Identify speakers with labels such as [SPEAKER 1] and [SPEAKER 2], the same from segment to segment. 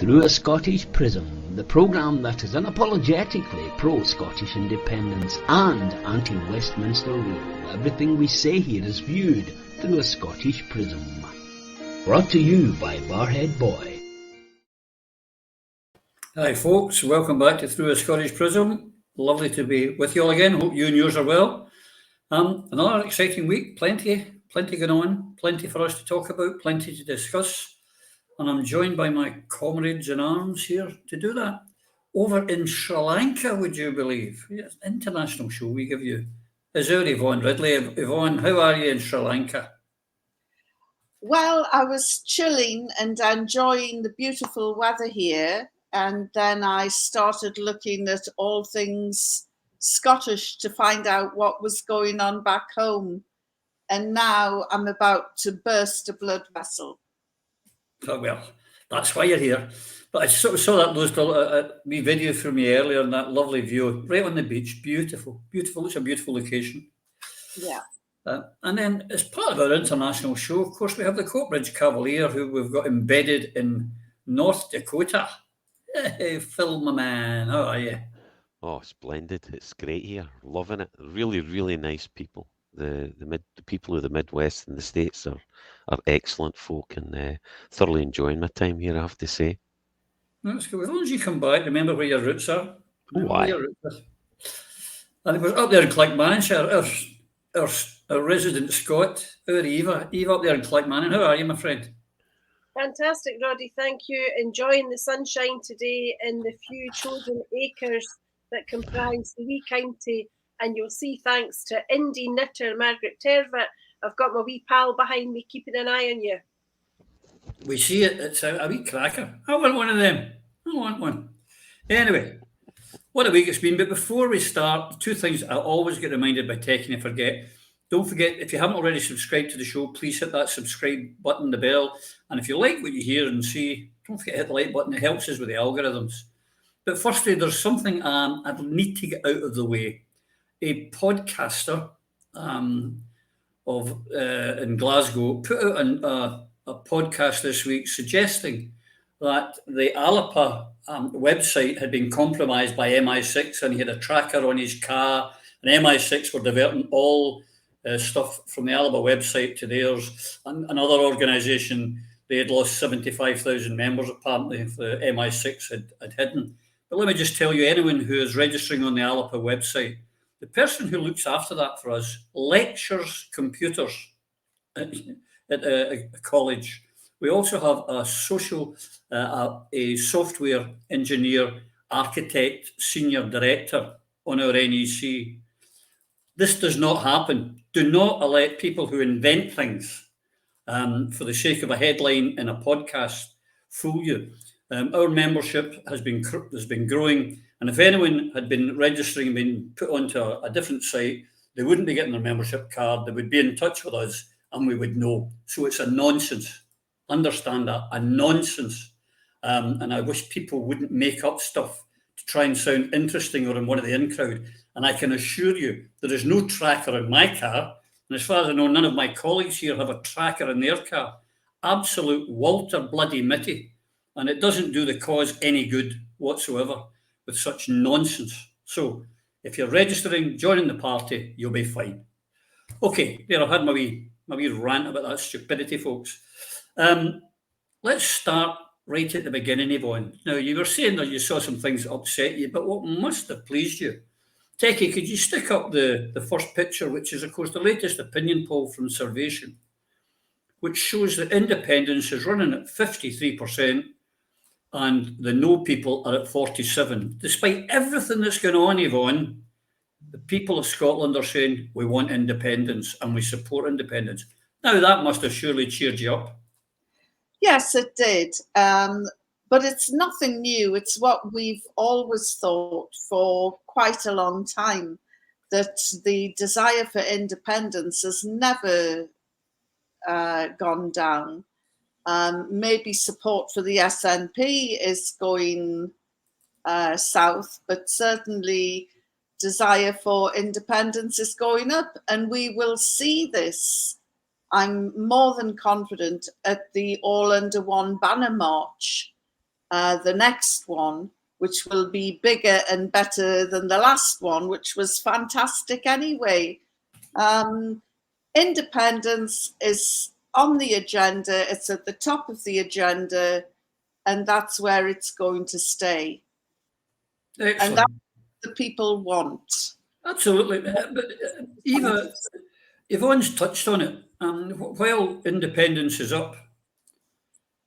[SPEAKER 1] Through a Scottish Prism, the programme that is unapologetically pro-Scottish independence and anti-Westminster rule. Everything we say here is viewed through a Scottish Prism. Brought to you by Barhead Boy.
[SPEAKER 2] Hi folks, welcome back to Through a Scottish Prism. Lovely to be with you all again. Hope you and yours are well. Another exciting week, plenty going on, plenty for us to talk about, plenty to discuss. And I'm joined by my comrades in arms here to do that. Over in Sri Lanka, would you believe? Yes, international show we give you. Is our Yvonne Ridley. Yvonne, how are you in Sri Lanka?
[SPEAKER 3] Well, I was chilling and enjoying the beautiful weather here. And then I started looking at all things Scottish to find out what was going on back home. And now I'm about to burst a blood vessel.
[SPEAKER 2] Oh, well, that's why you're here. But I sort of saw that wee video from you earlier and that lovely view right on the beach. Beautiful. It's a beautiful location.
[SPEAKER 3] Yeah.
[SPEAKER 2] And then as part of our international show, of course, we have the Coatbridge Cavalier, who we've got embedded in North Dakota. Hey, Phil, my man, how are you?
[SPEAKER 4] Oh, splendid. It's great here. Loving it. Really, really nice people. The people of the Midwest and the States are excellent folk, and thoroughly enjoying my time here, I have to say.
[SPEAKER 2] That's good. As long as you come back, remember where your roots are.
[SPEAKER 4] Why?
[SPEAKER 2] And it was up there in Clackmannanshire, our resident Scot, our Eva up there in Clackmannan. How are you, my friend?
[SPEAKER 5] Fantastic, Roddy. Thank you. Enjoying the sunshine today in the few chosen acres that comprise the wee county. And you'll see, thanks to indie knitter Margaret Ferrier, I've got my wee pal behind me keeping an eye on you.
[SPEAKER 2] We see it. It's a wee cracker. I want one of them. I want one. Anyway, what a week it's been. But before we start, two things I always get reminded by tech and I forget. Don't forget, if you haven't already subscribed to the show, please hit that subscribe button, the bell. And if you like what you hear and see, don't forget to hit the like button. It helps us with the algorithms. But firstly, there's something I need to get out of the way. A podcaster in Glasgow put out a podcast this week suggesting that the Alapa website had been compromised by MI6 and he had a tracker on his car, and MI6 were diverting all stuff from the Alaba website to theirs. And another organisation, they had lost 75,000 members apparently, the MI6 had hidden. But let me just tell you, anyone who is registering on the Alapa website, the person who looks after that for us lectures computers at a college. We also have a software engineer, architect, senior director on our NEC. This does not happen. Do not let people who invent things for the sake of a headline in a podcast fool you. Our membership has been growing, and if anyone had been registering and been put onto a different site, they wouldn't be getting their membership card. They would be in touch with us, and we would know. So it's a nonsense. Understand that, a nonsense. And I wish people wouldn't make up stuff to try and sound interesting or in one of the in crowd. And I can assure you, there is no tracker in my car. And as far as I know, none of my colleagues here have a tracker in their car. Absolute Walter bloody Mitty. And it doesn't do the cause any good whatsoever with such nonsense. So if you're registering, joining the party, you'll be fine. Okay, there, I've had my wee rant about that stupidity, folks. Let's start right at the beginning, Yvonne. Now, you were saying that you saw some things that upset you, but what must have pleased you? Techie, could you stick up the first picture, which is, of course, the latest opinion poll from Survation, which shows that independence is running at 53% and the no people are at 47%. Despite everything that's going on, Yvonne, the people of Scotland are saying we want independence and we support independence. Now, that must have surely cheered you up.
[SPEAKER 3] Yes, it did. But it's nothing new. It's what we've always thought for quite a long time, that the desire for independence has never gone down. Maybe support for the SNP is going south, but certainly desire for independence is going up, and we will see this, I'm more than confident, at the All Under One banner march the next one, which will be bigger and better than the last one, which was fantastic anyway. Independence is on the agenda. It's at the top of the agenda, and that's where it's going to stay.
[SPEAKER 2] Excellent.
[SPEAKER 3] And that's what the people want.
[SPEAKER 2] Absolutely. But Eva, Yvonne's touched on it. While independence is up,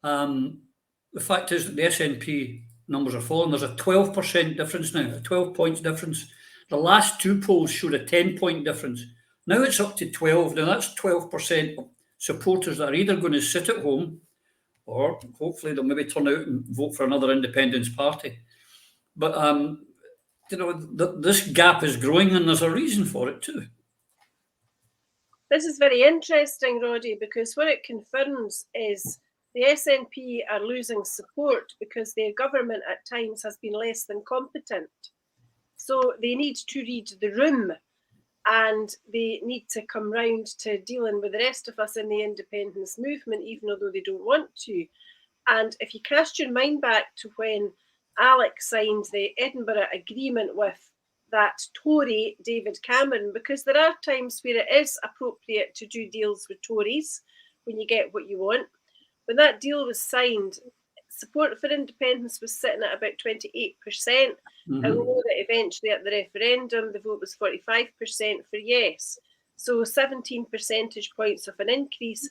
[SPEAKER 2] the fact is that the SNP numbers are falling. There's a 12% difference now, a 12 points difference. The last two polls showed a 10-point difference. Now it's up to 12. Now that's 12% of supporters that are either going to sit at home or hopefully they'll maybe turn out and vote for another independence party. But, this gap is growing and there's a reason for it too.
[SPEAKER 5] This is very interesting, Roddy, because what it confirms is the SNP are losing support because their government at times has been less than competent. So they need to read the room and they need to come round to dealing with the rest of us in the independence movement, even though they don't want to. And if you cast your mind back to when Alex signed the Edinburgh Agreement with that Tory David Cameron, because there are times where it is appropriate to do deals with Tories when you get what you want. When that deal was signed, support for independence was sitting at about 28%. And we know that eventually at the referendum, the vote was 45% for yes. So 17 percentage points of an increase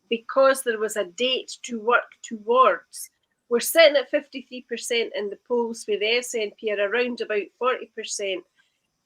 [SPEAKER 5] because there was a date to work towards. We're sitting at 53% in the polls where the SNP are around about 40%.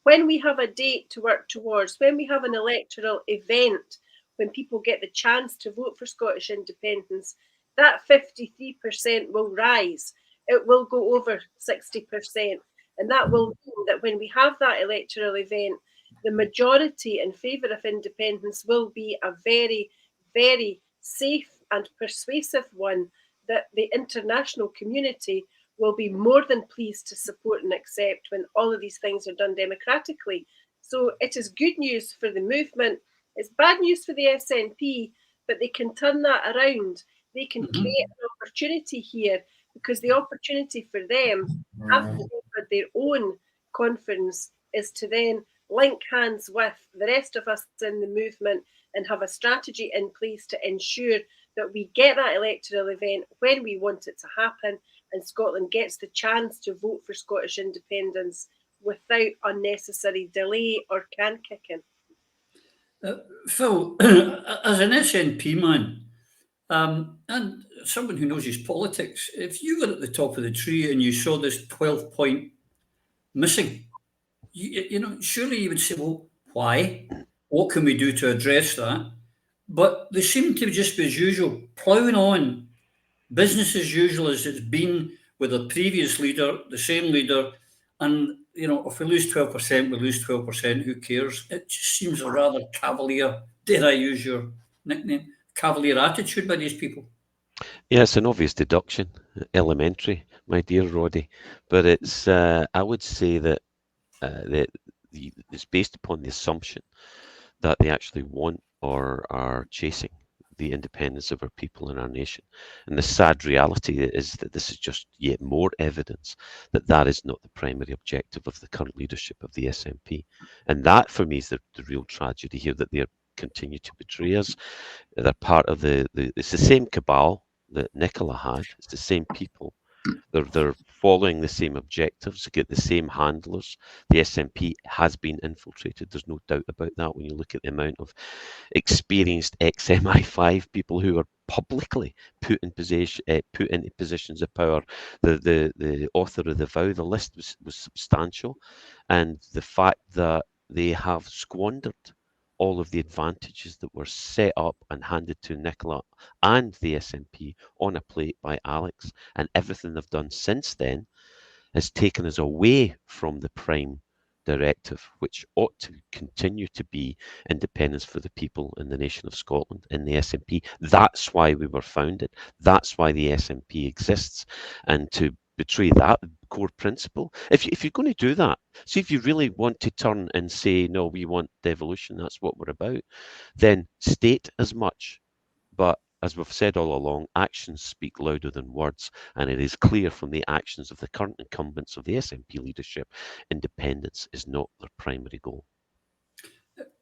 [SPEAKER 5] When we have a date to work towards, when we have an electoral event, when people get the chance to vote for Scottish independence, that 53% will rise. It will go over 60%. And that will mean that when we have that electoral event, the majority in favour of independence will be a very, very safe and persuasive one that the international community will be more than pleased to support and accept when all of these things are done democratically. So it is good news for the movement. It's bad news for the SNP, but they can turn that around. They can create an opportunity here because the opportunity for them, after they've had their own conference, is to then link hands with the rest of us in the movement and have a strategy in place to ensure that we get that electoral event when we want it to happen and Scotland gets the chance to vote for Scottish independence without unnecessary delay or can kicking.
[SPEAKER 2] Phil, as an SNP man and someone who knows his politics, if you were at the top of the tree and you saw this 12-point missing, surely you would say, well, why? What can we do to address that? But they seem to just be as usual, ploughing on, business as usual as it's been with the previous leader, the same leader. And, if we lose 12%, we lose 12%, who cares? It just seems a rather cavalier, dare I use your nickname, cavalier attitude by these people.
[SPEAKER 4] Yeah, it's an obvious deduction, elementary, my dear Roddy. But it's, I would say that it's based upon the assumption that they actually want or are chasing the independence of our people and our nation. And the sad reality is that this is just yet more evidence that that is not the primary objective of the current leadership of the SNP. And that, for me, is the real tragedy here, that they continue to betray us. They're part of it's the same cabal that Nicola had. It's the same people. They're following the same objectives, get the same handlers. The SNP has been infiltrated. There's no doubt about that when you look at the amount of experienced ex-MI5 people who are publicly put into positions of power. The author of the vow, the list was substantial, and the fact that they have squandered all of the advantages that were set up and handed to Nicola and the SNP on a plate by Alex, and everything they've done since then has taken us away from the prime directive, which ought to continue to be independence for the people in the nation of Scotland in the SNP. That's why we were founded. That's why the SNP exists. And to betray that core principle, if you're going to do that, see, if you really want to turn and say, no, we want devolution, that's what we're about, then state as much. But As we've said all along, actions speak louder than words, and it is clear from the actions of the current incumbents of the SNP leadership, independence is not their primary goal.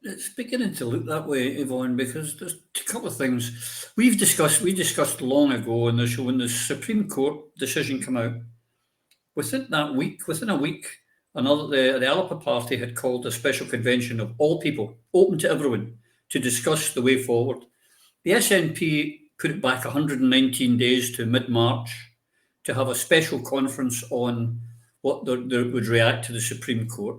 [SPEAKER 2] It's beginning to look that way, Yvonne, because there's a couple of things we discussed long ago, and when the Supreme Court decision came out, within a week, the Alapa Party had called a special convention of all people, open to everyone, to discuss the way forward. The SNP put it back 119 days to mid-March to have a special conference on what would react to the Supreme Court.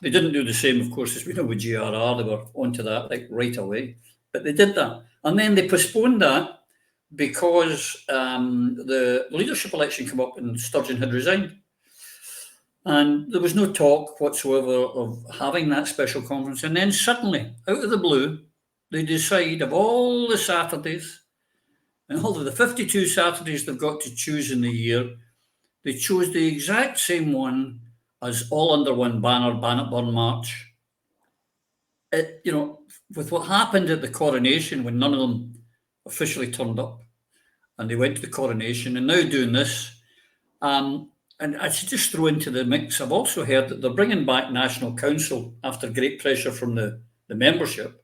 [SPEAKER 2] They didn't do the same, of course, as we know with GRR. They were onto that like right away. But they did that. And then they postponed that because the leadership election came up and Sturgeon had resigned. And there was no talk whatsoever of having that special conference. And then suddenly, out of the blue, they decide of all the Saturdays, and all of the 52 Saturdays they've got to choose in the year, they chose the exact same one as all under one banner, Bannockburn March. With what happened at the coronation when none of them officially turned up, and they went to the coronation, and now doing this. And I should just throw into the mix, I've also heard that they're bringing back National Council after great pressure from the membership.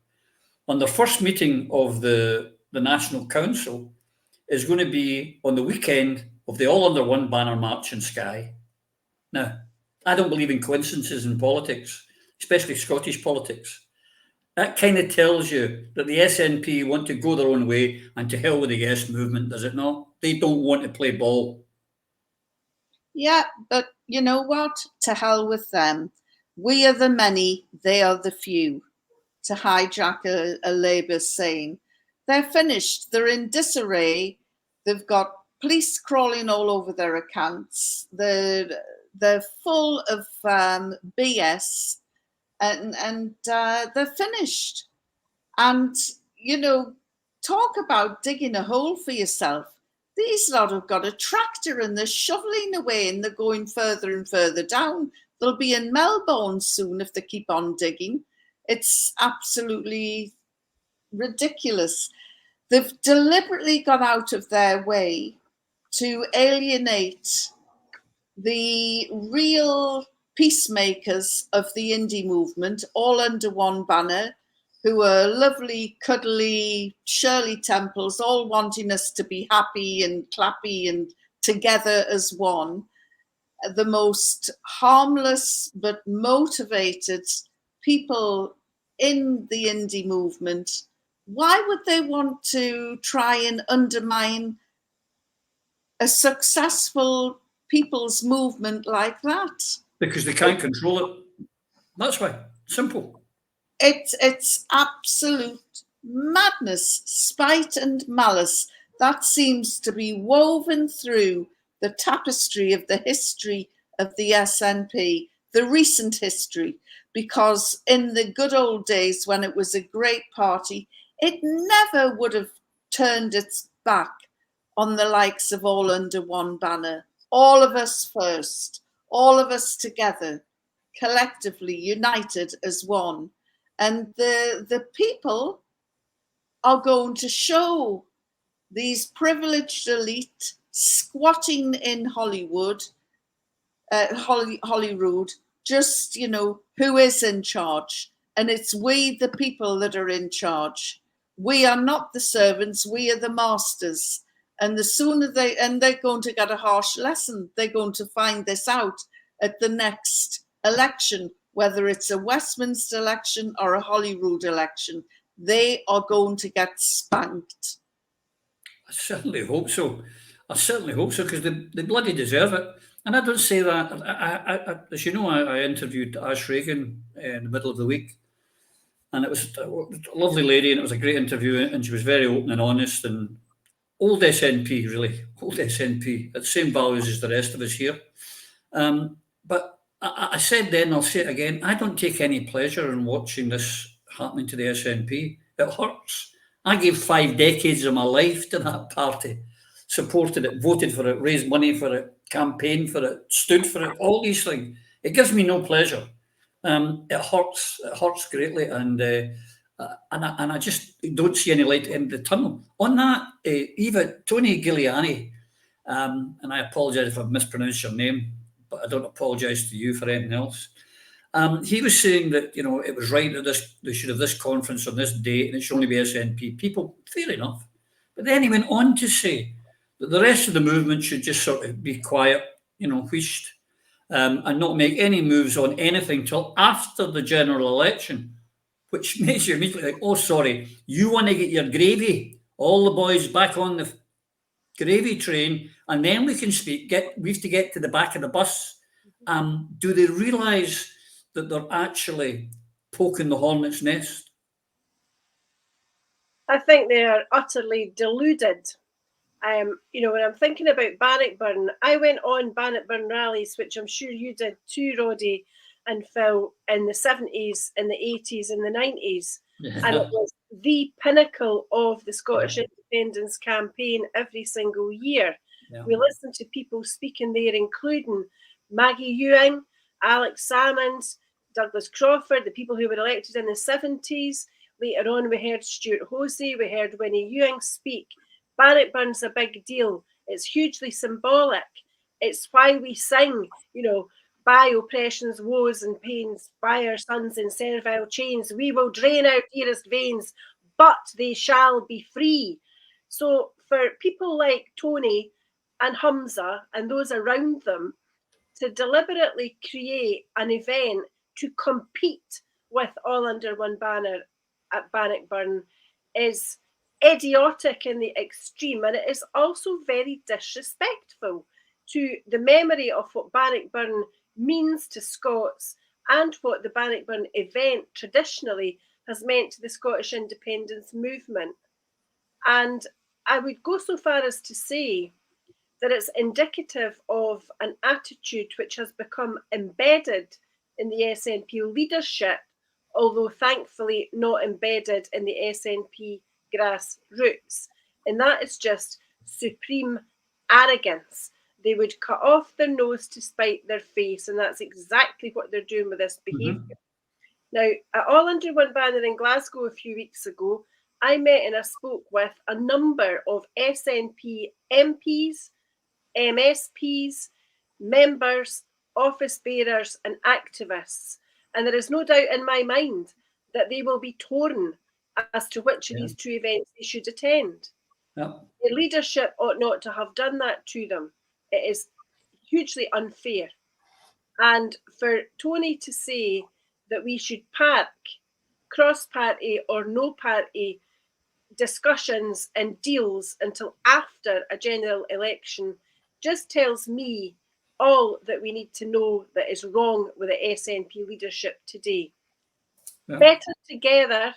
[SPEAKER 2] On their first meeting of the National Council is going to be on the weekend of the All Under One Banner March in Skye. Now, I don't believe in coincidences in politics, especially Scottish politics. That kind of tells you that the SNP want to go their own way, and to hell with the Yes movement, does it not? They don't want to play ball.
[SPEAKER 3] Yeah, but you know what? To hell with them. We are the many, they are the few. To hijack a Labour saying. They're finished. They're in disarray. They've got police crawling all over their accounts. They're full of BS, and they're finished. And, talk about digging a hole for yourself. These lot have got a tractor and they're shoveling away and they're going further and further down. They'll be in Melbourne soon if they keep on digging. It's absolutely ridiculous. They've deliberately gone out of their way to alienate the real peacemakers of the indie movement, all under one banner, who are lovely, cuddly Shirley Temples, all wanting us to be happy and clappy and together as one. The most harmless but motivated people in the indie movement. Why would they want to try and undermine a successful people's movement like that?
[SPEAKER 2] Because they can't control it. That's why. Simple.
[SPEAKER 3] It's absolute madness, spite and malice. That seems to be woven through the tapestry of the history of the SNP, the recent history, because in the good old days when it was a great party, it never would have turned its back on the likes of all under one banner. All of us first, all of us together, collectively united as one. And the people are going to show these privileged elite squatting in Holyrood, just, who is in charge. And it's we, the people, that are in charge. We are not the servants, we are the masters. And the sooner they're going to get a harsh lesson. They're going to find this out at the next election, whether it's a Westminster election or a Holyrood election. They are going to get spanked.
[SPEAKER 2] I certainly hope so. Because they bloody deserve it. And I don't say that. I as you know, I interviewed Ash Reagan in the middle of the week. And it was a lovely lady, and it was a great interview, and she was very open and honest, and old SNP, really. Old SNP, at the same values as the rest of us here. But I said then, I'll say it again, I don't take any pleasure in watching this happening to the SNP. It hurts. I gave 5 decades of my life to that party, supported it, voted for it, raised money for it, campaigned for it, stood for it, all these things. It gives me no pleasure. It hurts greatly, and and I just don't see any light at the end of the tunnel. On that, Eva, Tony Giuliani, and I apologise if I've mispronounced your name, but I don't apologise to you for anything else. He was saying that, you know, it was right that they should have this conference on this date and it should only be SNP people. Fair enough. But then he went on to say that the rest of the movement should just sort of be quiet, you know, wheeshed, and not make any moves on anything till after the general election, which makes you immediately like, oh, sorry, you want to get your gravy, all the boys back on the gravy train, and then we can speak. We have to get to the back of the bus. Do they realise that they're actually poking the hornet's nest?
[SPEAKER 5] I think they are utterly deluded. You know, when I'm thinking about Bannockburn, I went on Bannockburn rallies, which I'm sure you did too, Roddy and Phil, in the 70s, in the 80s, and the 90s. Yeah. And it was the pinnacle of the Scottish independence campaign every single year. Yeah. We listened to people speaking there, including Maggie Ewing, Alex Salmond, Douglas Crawford, the people who were elected in the 70s. Later on, we heard Stuart Hosey, we heard Winnie Ewing speak. Bannockburn's a big deal. It's hugely symbolic. It's why we sing, you know, by oppression's woes and pains, by our sons in servile chains, we will drain our dearest veins, but they shall be free. So for people like Tony and Humza and those around them to deliberately create an event to compete with All Under One Banner at Bannockburn is idiotic in the extreme, and it is also very disrespectful to the memory of what Bannockburn means to Scots and what the Bannockburn event traditionally has meant to the Scottish independence movement. And I would go so far as to say that it's indicative of an attitude which has become embedded in the SNP leadership, although thankfully not embedded in the SNP grassroots. And that is just supreme arrogance. They would cut off their nose to spite their face, and that's exactly what they're doing with this behaviour. Now, at All Under One Banner in Glasgow a few weeks ago, I met and I spoke with a number of SNP MPs, MSPs, members, office bearers and activists. And there is no doubt in my mind that they will be torn as to which of these two events they should attend. Their leadership ought not to have done that to them. It is hugely unfair. And for Tony to say that we should park cross-party or no-party discussions and deals until after a general election just tells me all that we need to know that is wrong with the SNP leadership today. Yeah. Better together,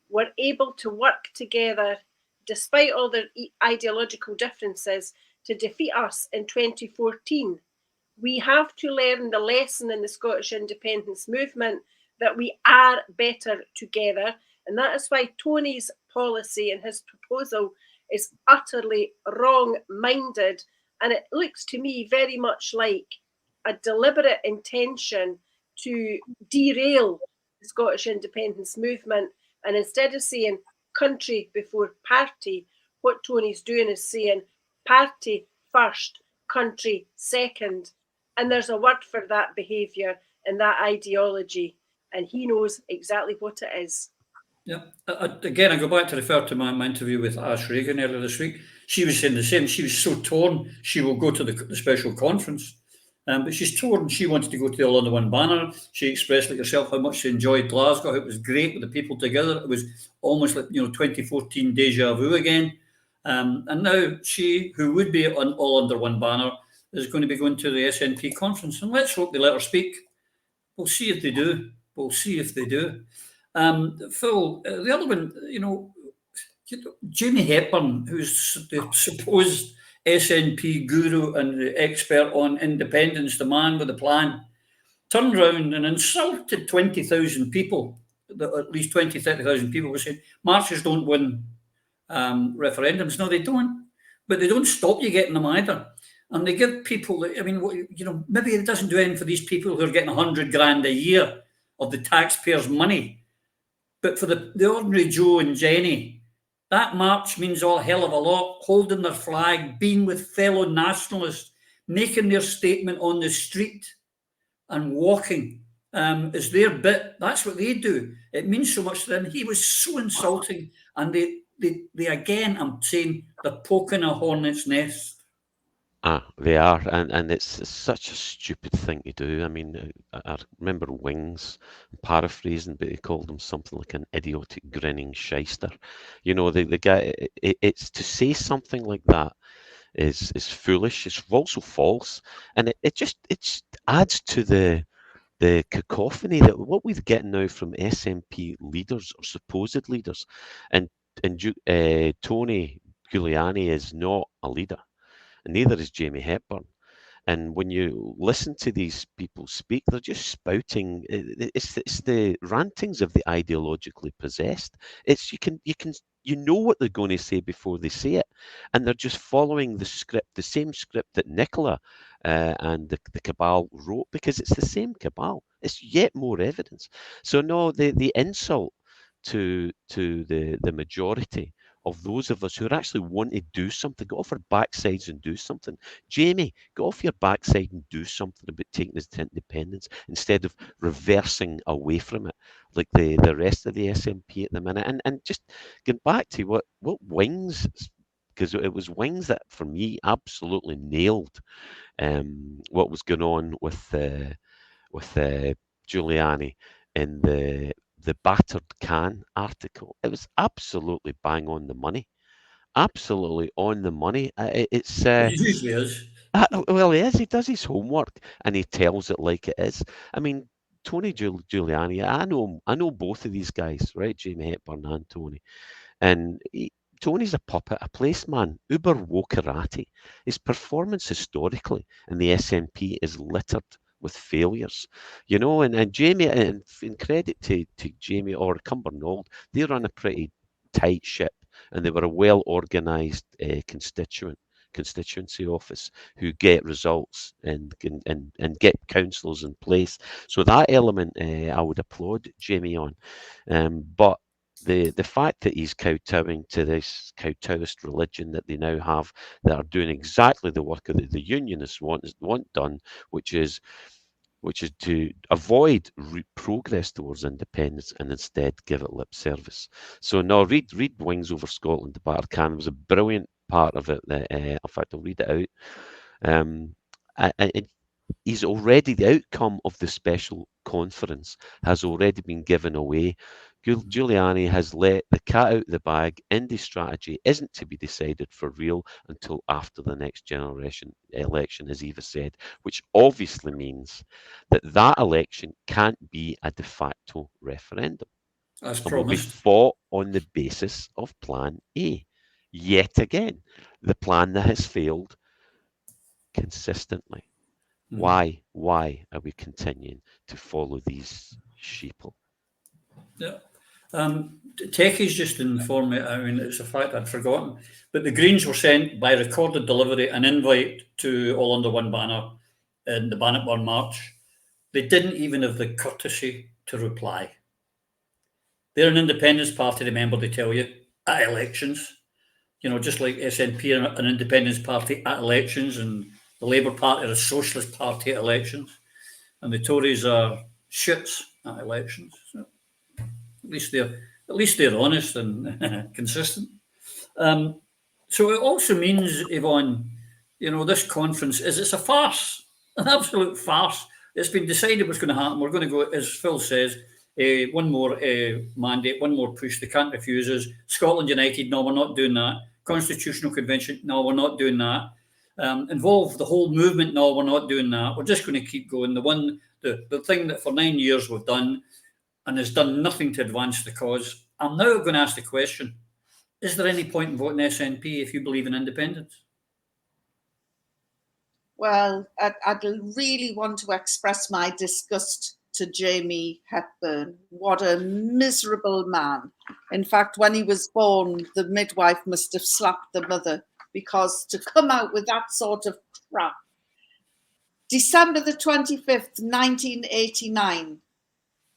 [SPEAKER 5] we're able to work together despite all their ideological differences to defeat us in 2014. We have to learn the lesson in the Scottish independence movement that we are better together. And that is why Tony's policy and his proposal is utterly wrong-minded. And it looks to me very much like a deliberate intention to derail the Scottish independence movement. And instead of saying country before party, what Tony's doing is saying party first, country second. And there's a word for that behaviour and that ideology. And he knows exactly what it is.
[SPEAKER 2] Yeah. Again, I go back to refer to my interview with Ash Reagan earlier this week. She was saying the same. She was so torn. She will go to the special conference. But she's torn. She wanted to go to the All Under One Banner. She expressed like herself how much she enjoyed Glasgow. It was great with the people together. It was almost like 2014 deja vu again. And now she, who would be on All Under One Banner, is going to be going to the SNP conference. And let's hope they let her speak. We'll see if they do. We'll see if they do. Phil, the other one, Jamie Hepburn, who's the supposed SNP guru and the expert on independence, the man with the plan, turned around and insulted 20,000 people. At least 20, 30,000 people were saying, marches don't win referendums. No, they don't. But they don't stop you getting them either. And they give people, maybe it doesn't do anything for these people who are getting 100 grand a year of the taxpayers' money. But for the ordinary Joe and Jenny, that march means all hell of a lot, holding their flag, being with fellow nationalists, making their statement on the street and walking is their bit. That's what they do. It means so much to them. He was so insulting. And they again, I'm saying, they're poking a hornet's nest.
[SPEAKER 4] They are, and it's such a stupid thing to do. I mean, I remember Wings, paraphrasing, but he called him something like an idiotic grinning shyster. You know, the guy. It's to say something like that is foolish. It's also false, and it just adds to the cacophony that what we're getting now from SNP leaders or supposed leaders, and Tony Giuliani is not a leader. And neither is Jamie Hepburn. And when you listen to these people speak, they're just spouting. It's the rantings of the ideologically possessed. It's you know what they're going to say before they say it, and they're just following the script, the same script that Nicola and the cabal wrote, because it's the same cabal. It's yet more evidence. So no, the insult to the majority of those of us who actually want to do something, get off our backsides and do something. Jamie, get off your backside and do something about taking us to independence instead of reversing away from it like the rest of the SNP at the minute. And just getting back to what Wings, because it was Wings that for me absolutely nailed what was going on with Giuliani in the battered can article. It was absolutely bang on the money. Absolutely on the money. It's
[SPEAKER 2] It usually is.
[SPEAKER 4] well, he is. He does his homework and he tells it like it is. I mean, Tony Giuliani. I know both of these guys, right? Jamie Hepburn and Tony. And Tony's a puppet, a placeman, uber wokerati. His performance historically in the SNP is littered with failures, you know, and Jamie, and in credit to Jamie or Cumbernauld, they run a pretty tight ship, and they were a well organised constituency office who get results and get councillors in place. So that element I would applaud Jamie on, but the fact that he's kowtowing to this kowtowist religion that they now have, that are doing exactly the work that the unionists want done, which is to avoid progress towards independence and instead give it lip service. So no, read Wings Over Scotland, the Battered Can. It was a brilliant part of it. In fact, I'll read it out. He's already, the outcome of the special conference has already been given away. Giuliani has let the cat out of the bag. Indy's strategy isn't to be decided for real until after the next generation election, as Eva said, which obviously means that election can't be a de facto referendum.
[SPEAKER 2] As
[SPEAKER 4] and will be
[SPEAKER 2] promised.
[SPEAKER 4] fought on the basis of Plan A. Yet again, the plan that has failed consistently. Why are we continuing to follow these sheeple?
[SPEAKER 2] Yeah. Techies just informed me, I mean, it's a fact I'd forgotten, but the Greens were sent by recorded delivery an invite to All Under One Banner in the Bannockburn March. They didn't even have the courtesy to reply. They're an independence party, remember, they tell you, at elections. You know, just like SNP are an independence party at elections, and the Labour Party are a socialist party at elections, and the Tories are shits at elections. So at least they're honest and consistent. So it also means, Yvonne, you know, this conference it's a farce, an absolute farce. It's been decided what's going to happen. We're going to go, as Phil says, one more mandate, one more push. They can't refuse us. Scotland United, no, we're not doing that. Constitutional Convention, no, we're not doing that. Involve the whole movement, no, we're not doing that. We're just going to keep going. The thing that for 9 years we've done and has done nothing to advance the cause. I'm now going to ask the question, is there any point in voting SNP if you believe in independence?
[SPEAKER 3] Well, I'd really want to express my disgust to Jamie Hepburn. What a miserable man. In fact, when he was born, the midwife must have slapped the mother, because to come out with that sort of crap. December the 25th, 1989,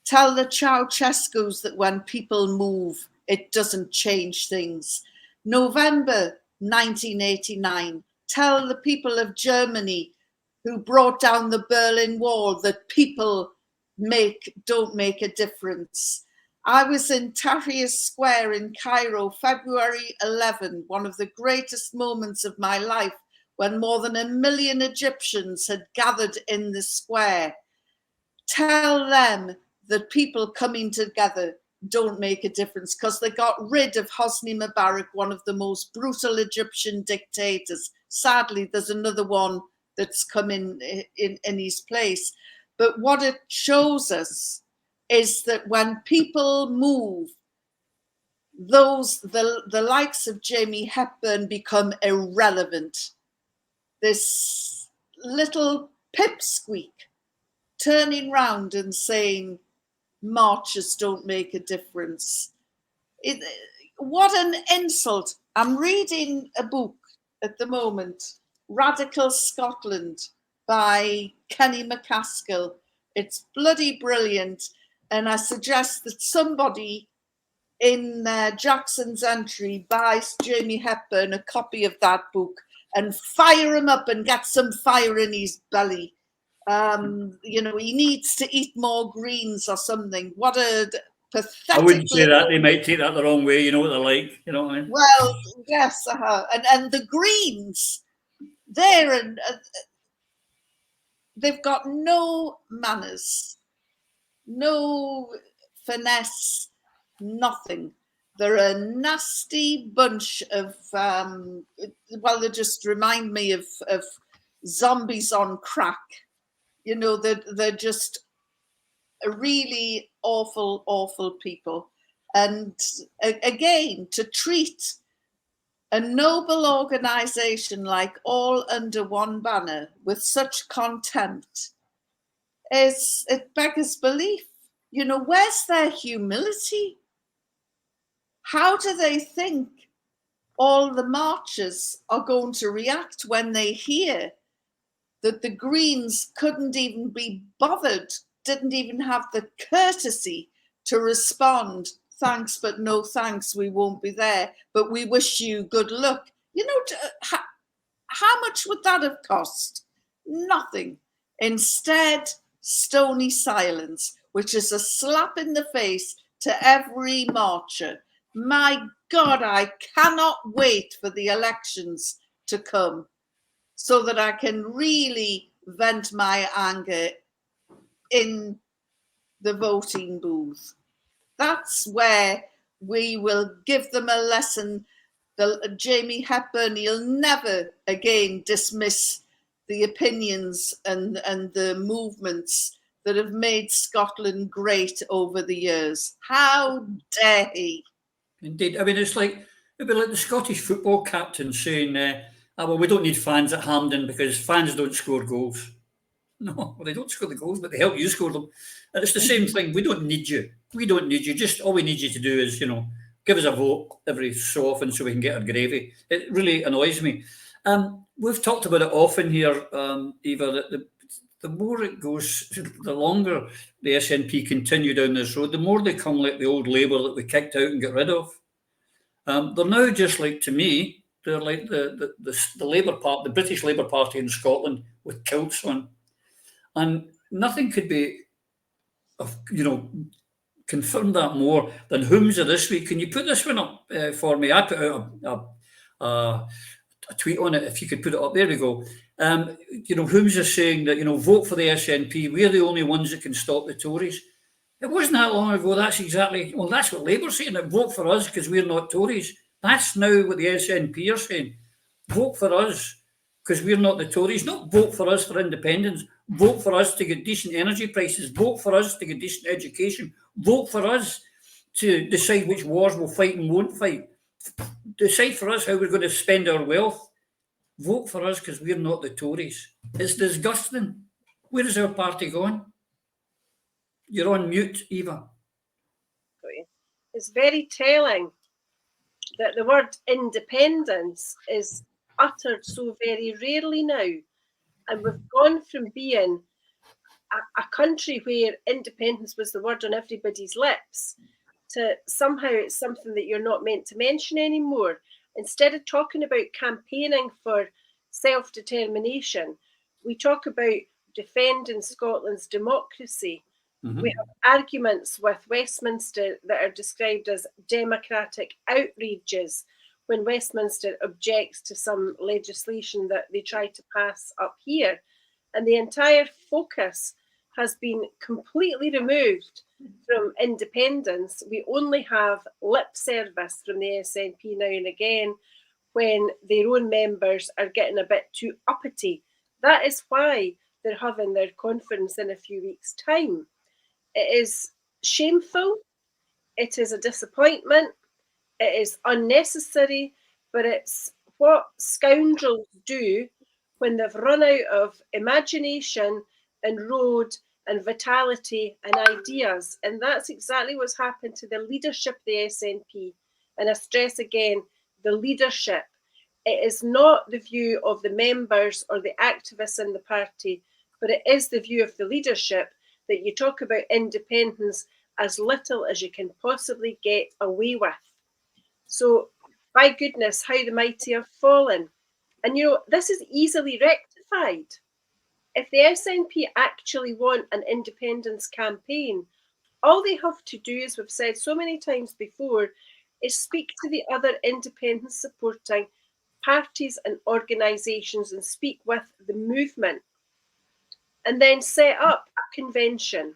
[SPEAKER 3] Tell the Ceausescus that when people move, it doesn't change things. November 1989, tell the people of Germany who brought down the Berlin Wall that people don't make a difference. I was in Tahrir Square in Cairo, February 11, one of the greatest moments of my life, when more than 1 million Egyptians had gathered in the square. Tell them that people coming together don't make a difference, because they got rid of Hosni Mubarak, one of the most brutal Egyptian dictators. Sadly, there's another one that's come in his place. But what it shows us is that when people move, the likes of Jamie Hepburn become irrelevant. This little pipsqueak turning round and saying marches don't make a difference. What an insult. I'm reading a book at the moment, Radical Scotland by Kenny McCaskill. It's bloody brilliant, and I suggest that somebody in Jackson's Entry buys Jamie Hepburn a copy of that book and fire him up and get some fire in his belly. You know, he needs to eat more greens or something. What a pathetic...
[SPEAKER 2] I wouldn't say that. They might take that the wrong way. You know what they're like. You know what I mean?
[SPEAKER 3] Well, yes. And the Greens, they've got no manners, no finesse, nothing. They're a nasty bunch of, well, they just remind me of zombies on crack. You know, they're just really awful, awful people. And again, to treat a noble organization like All Under One Banner with such contempt, it beggars belief. You know, where's their humility? How do they think all the marchers are going to react when they hear that the Greens couldn't even be bothered, didn't even have the courtesy to respond, thanks, but no thanks, we won't be there, but we wish you good luck. You know, how much would that have cost? Nothing. Instead, stony silence, which is a slap in the face to every marcher. My God, I cannot wait for the elections to come so that I can really vent my anger in the voting booth. That's where we will give them a lesson. Jamie Hepburn, he'll never again dismiss the opinions and the movements that have made Scotland great over the years. How dare he?
[SPEAKER 2] Indeed. I mean, it'd be like the Scottish football captain saying, well, we don't need fans at Hampden because fans don't score goals. No, well, they don't score the goals, but they help you score them. And it's the same thing. We don't need you. We don't need you. Just all we need you to do is, you know, give us a vote every so often so we can get our gravy. It really annoys me. We've talked about it often here, Eva, that the more it goes, the longer the SNP continue down this road, the more they come like the old Labour that we kicked out and got rid of. They're now just like, to me, they're like the Labour Party, the British Labour Party in Scotland with kilts on. And nothing could be, you know, confirmed that more than Humza this week. Can you put this one up for me? I put out a tweet on it. If you could put it up, there we go. You know, Humza saying that, you know, vote for the SNP. We're the only ones that can stop the Tories. It wasn't that long ago. That's exactly, well, that's what Labour's saying. That vote for us because we're not Tories. That's now what the SNP are saying. Vote for us because we're not the Tories. Not vote for us for independence. Vote for us to get decent energy prices. Vote for us to get decent education. Vote for us to decide which wars we'll fight and won't fight. Decide for us how we're going to spend our wealth. Vote for us because we're not the Tories. It's disgusting. Where is our party going? You're on mute, Eva.
[SPEAKER 5] It's very telling that the word independence is uttered so very rarely now. And we've gone from being a country where independence was the word on everybody's lips, to somehow it's something that you're not meant to mention anymore. Instead of talking about campaigning for self-determination, we talk about defending Scotland's democracy. We have arguments with Westminster that are described as democratic outrages when Westminster objects to some legislation that they try to pass up here. And the entire focus has been completely removed from independence. We only have lip service from the SNP now and again when their own members are getting a bit too uppity. That is why they're having their conference in a few weeks' time. It is shameful. It is a disappointment. It is unnecessary, but it's what scoundrels do when they've run out of imagination and road and vitality and ideas. And that's exactly what's happened to the leadership of the SNP. And I stress again, the leadership. It is not the view of the members or the activists in the party, but it is the view of the leadership that you talk about independence as little as you can possibly get away with. So, by goodness, how the mighty have fallen. And you know, this is easily rectified. If the SNP actually want an independence campaign, all they have to do, as we've said so many times before, is speak to the other independence supporting parties and organisations and speak with the movement, and then set up a convention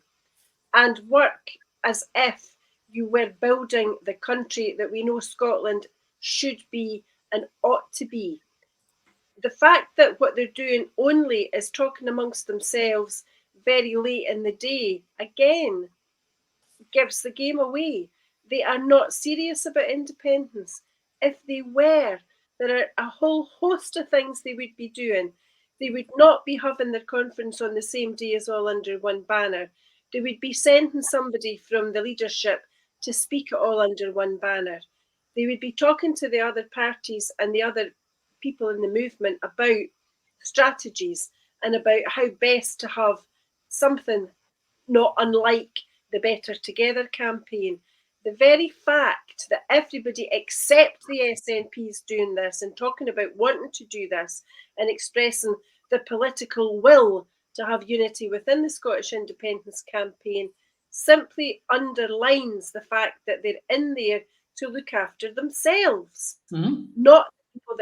[SPEAKER 5] and work as if you were building the country that we know Scotland should be and ought to be. The fact that what they're doing only is talking amongst themselves very late in the day, again, gives the game away. They are not serious about independence. If they were, there are a whole host of things they would be doing. They would not be having their conference on the same day as all under one banner. They would be sending somebody from the leadership to speak it all under one banner. They would be talking to the other parties and the other people in the movement about strategies and about how best to have something not unlike the Better Together campaign. The very fact that everybody except the SNP is doing this and talking about wanting to do this and expressing the political will to have unity within the Scottish independence campaign simply underlines the fact that they're in there to look after themselves, not the people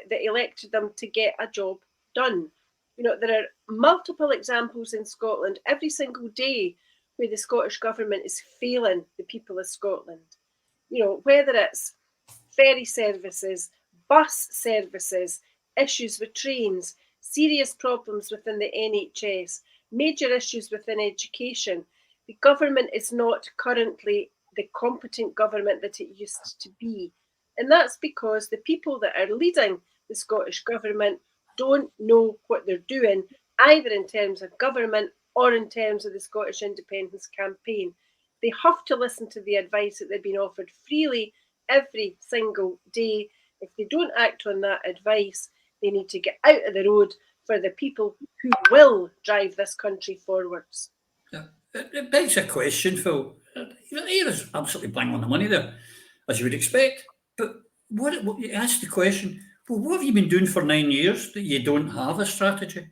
[SPEAKER 5] that elected them to get a job done. You know, there are multiple examples in Scotland every single day where the Scottish government is failing the people of Scotland. You know, whether it's ferry services, bus services, issues with trains, serious problems within the NHS, major issues within education. The government is not currently the competent government that it used to be. And that's because the people that are leading the Scottish government don't know what they're doing, either in terms of government or in terms of the Scottish independence campaign. They have to listen to the advice that they've been offered freely every single day. If they don't act on that advice, they need to get out of the road for the people who will drive this country forwards.
[SPEAKER 2] Yeah. It begs a question, Phil. Here is absolutely bang on the money there, as you would expect. But what you ask the question, well, what have you been doing for 9 years that you don't have a strategy?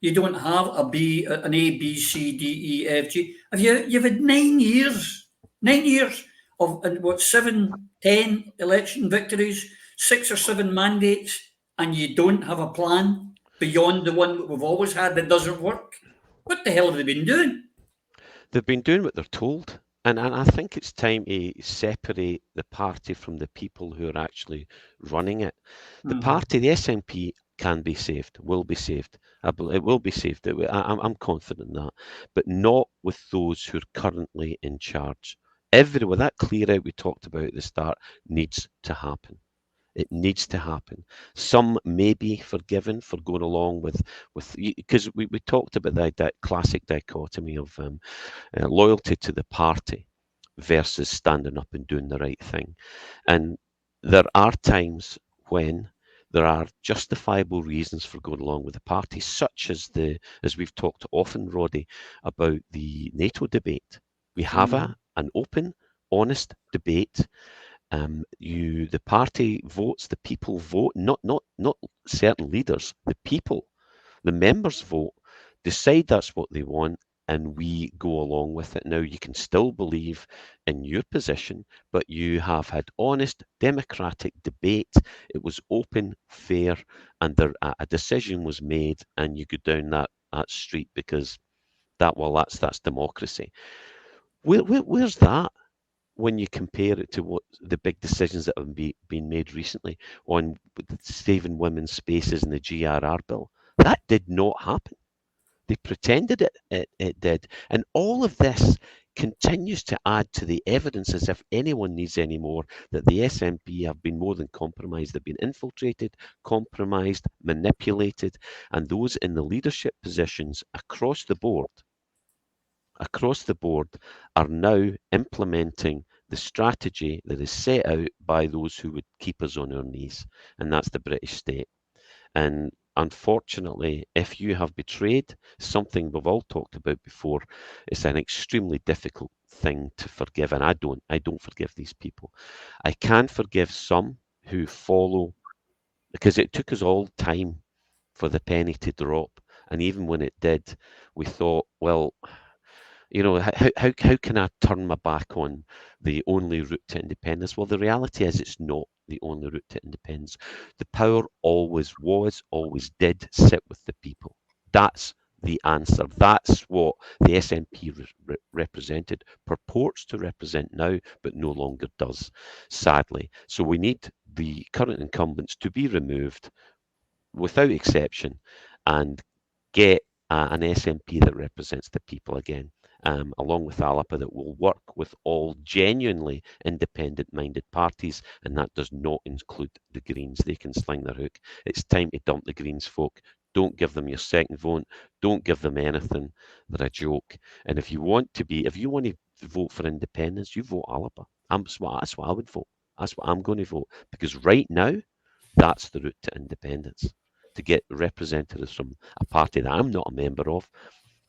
[SPEAKER 2] You don't have an A, B, C, D, E, F, G. You've had 9 years of what, 7, 10 election victories, 6 or 7 mandates, and you don't have a plan beyond the one that we've always had that doesn't work. What the hell have they been doing?
[SPEAKER 4] They've been doing what they're told. And I think it's time to separate the party from the people who are actually running it. The party, the SNP, can be saved, will be saved. It will be saved. I'm confident in that. But not with those who are currently in charge. With that clear out we talked about at the start needs to happen. It needs to happen. Some may be forgiven for going along with because we talked about that classic dichotomy of loyalty to the party versus standing up and doing the right thing. And there are times when There are justifiable reasons for going along with the party, such as as we've talked often, Roddy, about the NATO debate. We have an open, honest debate. The party votes, the people vote, not certain leaders, the people, the members vote, decide that's what they want, and we go along with it. Now, you can still believe in your position, but you have had honest, democratic debate. It was open, fair, and a decision was made, and you go down that street because that's democracy. Where's that when you compare it to what the big decisions that have been made recently on saving women's spaces in the GRR bill? That did not happen. They pretended it did. And all of this continues to add to the evidence, as if anyone needs any more, that the SNP have been more than compromised. They've been infiltrated, compromised, manipulated, and those in the leadership positions across the board are now implementing the strategy that is set out by those who would keep us on our knees, and that's the British state. And unfortunately, if you have betrayed something we've all talked about before, it's an extremely difficult thing to forgive. And I don't forgive these people. I can forgive some who follow, because it took us all time for the penny to drop. And even when it did, we thought, well, you know, how can I turn my back on the only route to independence? Well, the reality is it's not the only route to independence. The power always was, always did sit with the people. That's the answer. That's what the SNP represented, purports to represent now, but no longer does, sadly. So we need the current incumbents to be removed without exception and get an SNP that represents the people again. Along with ALAPA, that will work with all genuinely independent-minded parties, and that does not include the Greens. They can sling their hook. It's time to dump the Greens folk. Don't give them your second vote. Don't give them anything. They're a joke. And if you want to vote for independence, you vote ALAPA. That's what I would vote. That's what I'm going to vote. Because right now, that's the route to independence, to get representatives from a party that I'm not a member of.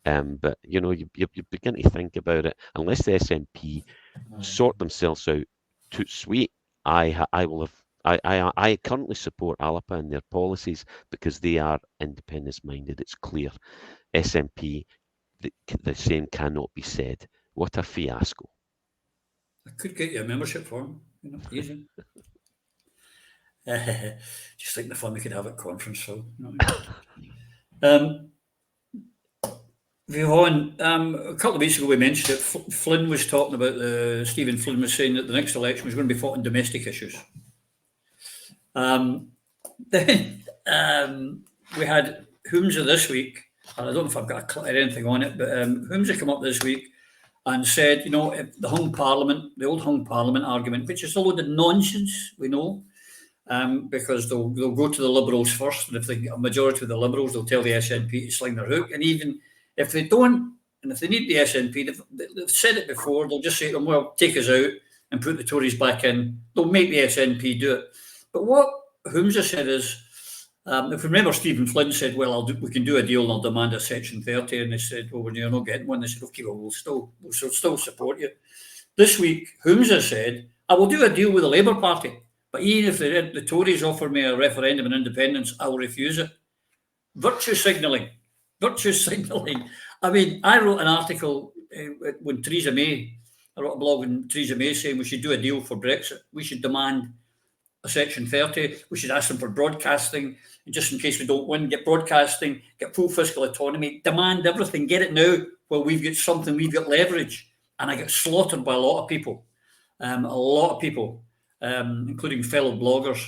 [SPEAKER 4] But you know, you begin to think about it. Unless the SNP sort themselves out, too sweet, I currently support ALAPA and their policies because they are independence minded. It's clear. SNP, the same cannot be said. What a fiasco!
[SPEAKER 2] I could get you a membership form, you know, easy. Just think the fun we could have at conference, Phil. You know what I mean? Yvonne, a couple of weeks ago we mentioned it. Flynn was talking about Stephen Flynn was saying that the next election was going to be fought on domestic issues. Then we had Humza this week, and I don't know if I've got a clip or anything on it, but Humza came up this week and said, you know, the hung parliament, the old hung parliament argument, which is a load of nonsense, we know, because they'll go to the Liberals first, and if they get a majority of the Liberals, they'll tell the SNP to sling their hook, and even if they don't, and if they need the SNP, they've said it before, they'll just say to them, well, take us out and put the Tories back in. They'll make the SNP do it. But what Humza said is, if you remember, Stephen Flynn said, well, we can do a deal and I'll demand a Section 30. And they said, well, when you're not getting one, they said, okay, well, we'll still support you. This week, Humza said, I will do a deal with the Labour Party, but even if the Tories offer me a referendum on independence, I will refuse it. Virtue signalling. I mean, I wrote an article when Theresa May, I wrote a blog on Theresa May saying we should do a deal for Brexit. We should demand a Section 30. We should ask them for broadcasting. And just in case we don't win, get broadcasting, get full fiscal autonomy, demand everything, get it now while we've got something, we've got leverage. And I get slaughtered by a lot of people, including fellow bloggers.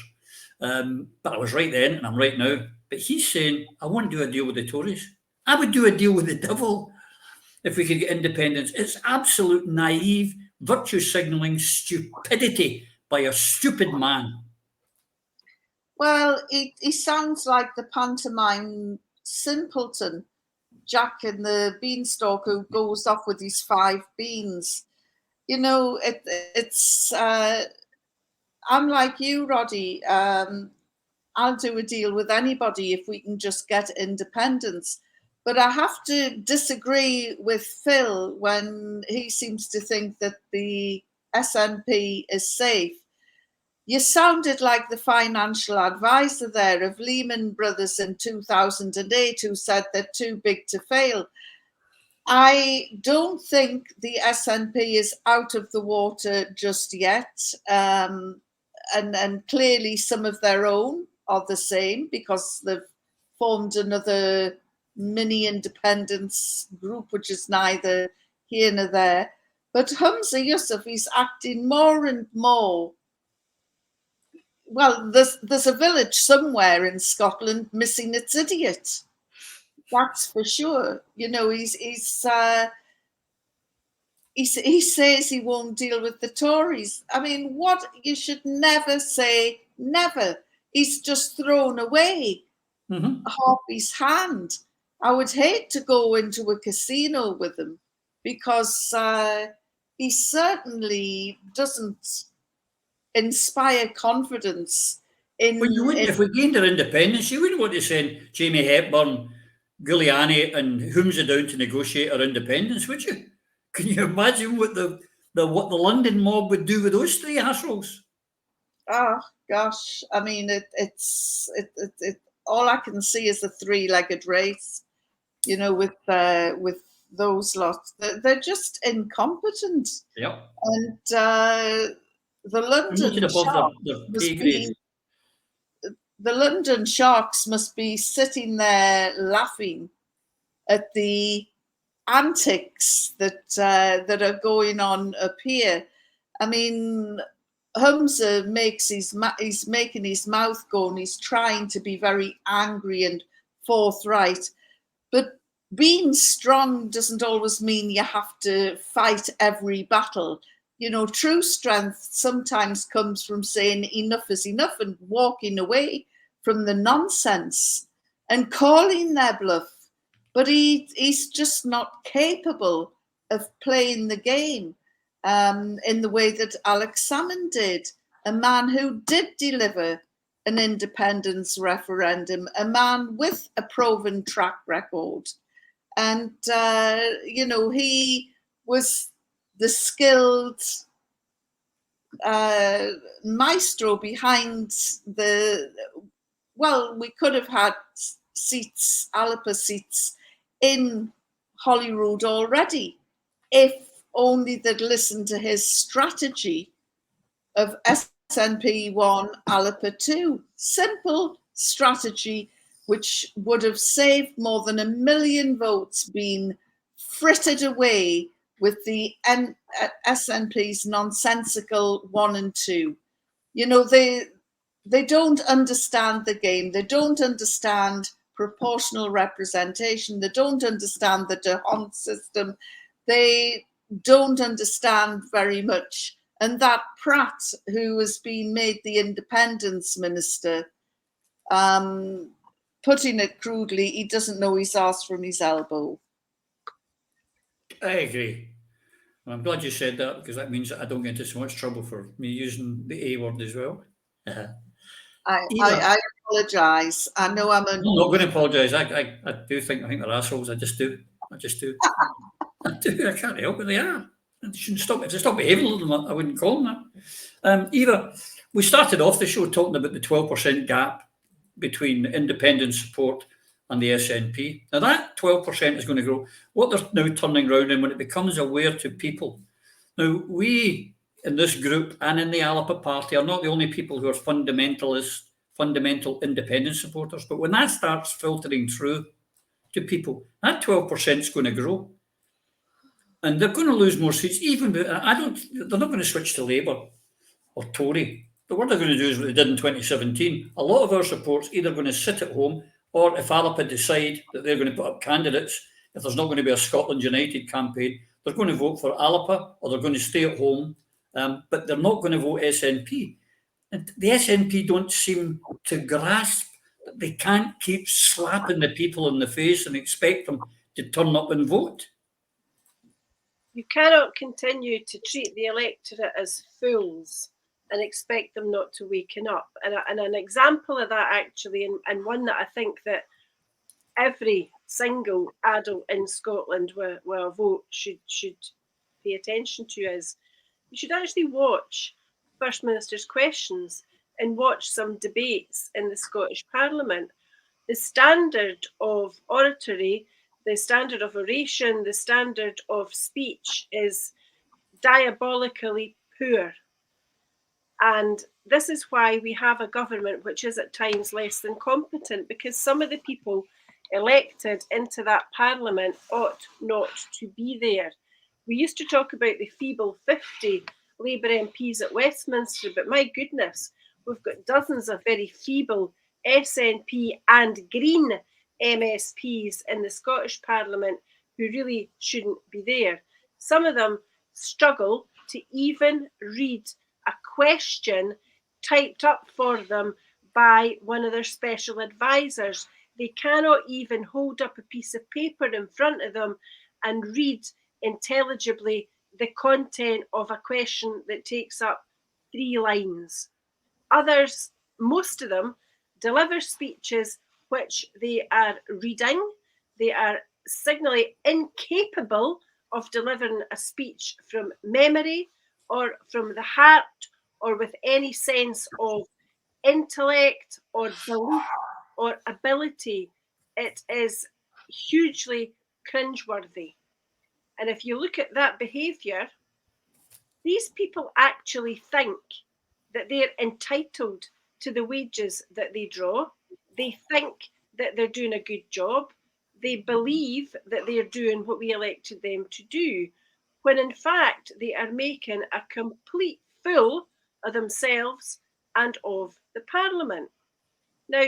[SPEAKER 2] But I was right then and I'm right now. But he's saying, I won't do a deal with the Tories. I would do a deal with the devil if we could get independence. It's absolute naive, virtue signalling stupidity by a stupid man.
[SPEAKER 3] Well, he sounds like the pantomime simpleton, Jack in the Beanstalk, who goes off with his 5 beans. You know, it's. I'm like you, Roddy. I'll do a deal with anybody if we can just get independence. But I have to disagree with Phil when he seems to think that the SNP is safe. You sounded like the financial advisor there of Lehman Brothers in 2008 who said they're too big to fail. I don't think the SNP is out of the water just yet. And clearly some of their own are the same because they've formed another mini independence group, which is neither here nor there. But Humza Yousaf is acting more and more. Well, there's a village somewhere in Scotland missing its idiot. That's for sure. You know, he says he won't deal with the Tories. I mean, what? You should never say never. He's just thrown away half his hand. I would hate to go into a casino with him because he certainly doesn't inspire confidence in.
[SPEAKER 2] Well, you wouldn't, if we gained our independence, you wouldn't want to send Jamie Hepburn, Giuliani, and Humza down to negotiate our independence, would you? Can you imagine what the London mob would do with those three assholes?
[SPEAKER 3] Oh gosh, I mean, it's all I can see is a three-legged race, you know, with those lots. They're just incompetent.
[SPEAKER 2] Yeah.
[SPEAKER 3] And the London Sharks must be sitting there laughing at the antics that are going on up here. I mean, Humza he's making his mouth go and he's trying to be very angry and forthright. But being strong doesn't always mean you have to fight every battle. You know, true strength sometimes comes from saying enough is enough and walking away from the nonsense and calling their bluff. But he's just not capable of playing the game in the way that Alex Salmond did, a man who did deliver an independence referendum, a man with a proven track record. And, you know, he was the skilled maestro behind we could have had seats, Alapa seats in Holyrood already, if only they'd listened to his strategy of SNP 1, Alapa 2. Simple strategy, which would have saved more than 1 million votes being frittered away with the SNP's nonsensical 1 and 2. You know, they don't understand the game. They don't understand proportional representation. They don't understand the D'Hondt system. They don't understand very much. And that Pratt, who has been made the independence minister, putting it crudely, he doesn't know his arse from his elbow.
[SPEAKER 2] I agree. I'm glad you said that because that means that I don't get into so much trouble for me using the A word as well.
[SPEAKER 3] I apologise. I know I'm
[SPEAKER 2] not going to apologise. I think they're assholes. I just do. I do. I can't help it. They are. They shouldn't stop. If they stop behaving like them, I wouldn't call them that. Eva, we started off the show talking about the 12% gap between independent support and the SNP. Now that 12% is going to grow. What they're now turning around and when it becomes aware to people. Now we in this group and in the Alapa Party are not the only people who are fundamental independent supporters, but when that starts filtering through to people, that 12% is going to grow. And they're going to lose more seats. They're not going to switch to Labour or Tory. But what they're going to do is what they did in 2017. A lot of our support's either going to sit at home, or if Alapa decide that they're going to put up candidates, if there's not going to be a Scotland United campaign, they're going to vote for Alapa or they're going to stay at home, but they're not going to vote SNP. And the SNP don't seem to grasp that they can't keep slapping the people in the face and expect them to turn up and vote.
[SPEAKER 5] You cannot continue to treat the electorate as fools and expect them not to waken up. And an example of that, actually, and one that I think that every single adult in Scotland with a vote should pay attention to, is you should actually watch First Minister's questions and watch some debates in the Scottish Parliament. The standard of oratory, the standard of oration, the standard of speech is diabolically poor. And this is why we have a government which is at times less than competent, because some of the people elected into that parliament ought not to be there. We used to talk about the feeble 50 Labour MPs at Westminster, but my goodness, we've got dozens of very feeble SNP and Green MSPs in the Scottish Parliament who really shouldn't be there. Some of them struggle to even read a question typed up for them by one of their special advisors. They cannot even hold up a piece of paper in front of them and read intelligibly the content of a question that takes up 3 lines. Others, most of them, deliver speeches which they are reading. They are signally incapable of delivering a speech from memory or from the heart or with any sense of intellect or belief or ability. It is hugely cringeworthy. And if you look at that behaviour, these people actually think that they're entitled to the wages that they draw. They think that they're doing a good job. They believe that they're doing what we elected them to do, when in fact they are making a complete fool of themselves and of the Parliament. Now,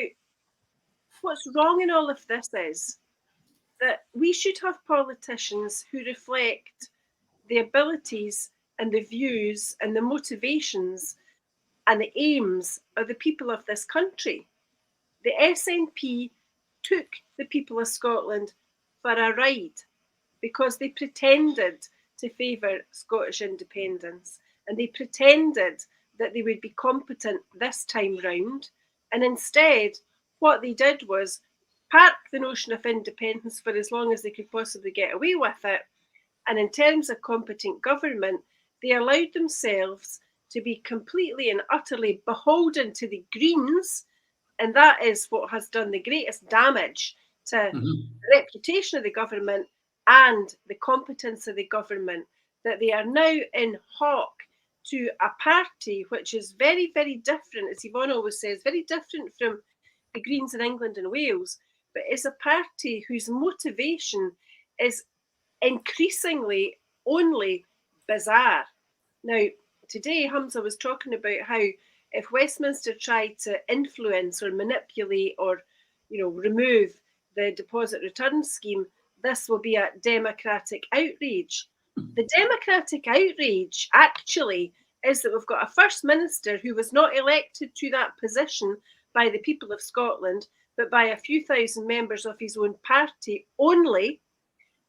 [SPEAKER 5] what's wrong in all of this is that we should have politicians who reflect the abilities and the views and the motivations and the aims of the people of this country. The SNP took the people of Scotland for a ride because they pretended to favour Scottish independence, and they pretended that they would be competent this time round. And instead, what they did was park the notion of independence for as long as they could possibly get away with it. And in terms of competent government, they allowed themselves to be completely and utterly beholden to the Greens. And that is what has done the greatest damage to the reputation of the government and the competence of the government, that they are now in hock to a party which is very, very different, as Yvonne always says, very different from the Greens in England and Wales, but is a party whose motivation is increasingly only bizarre. Now, today Hamza was talking about how if Westminster tried to influence or manipulate or, remove the deposit return scheme, this will be a democratic outrage. The democratic outrage actually is that we've got a First Minister who was not elected to that position by the people of Scotland, but by a few thousand members of his own party only.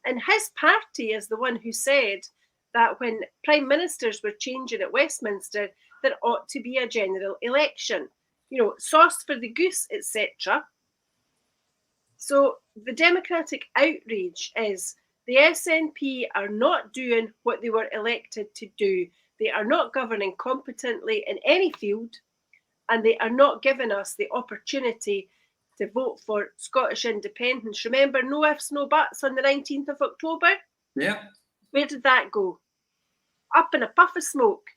[SPEAKER 5] And his party is the one who said that when prime ministers were changing at Westminster, there ought to be a general election, sauce for the goose, etc. So the democratic outrage is the SNP are not doing what they were elected to do. They are not governing competently in any field, and they are not giving us the opportunity to vote for Scottish independence. Remember, no ifs, no buts on the 19th of October?
[SPEAKER 2] Yeah.
[SPEAKER 5] Where did that go? Up in a puff of smoke.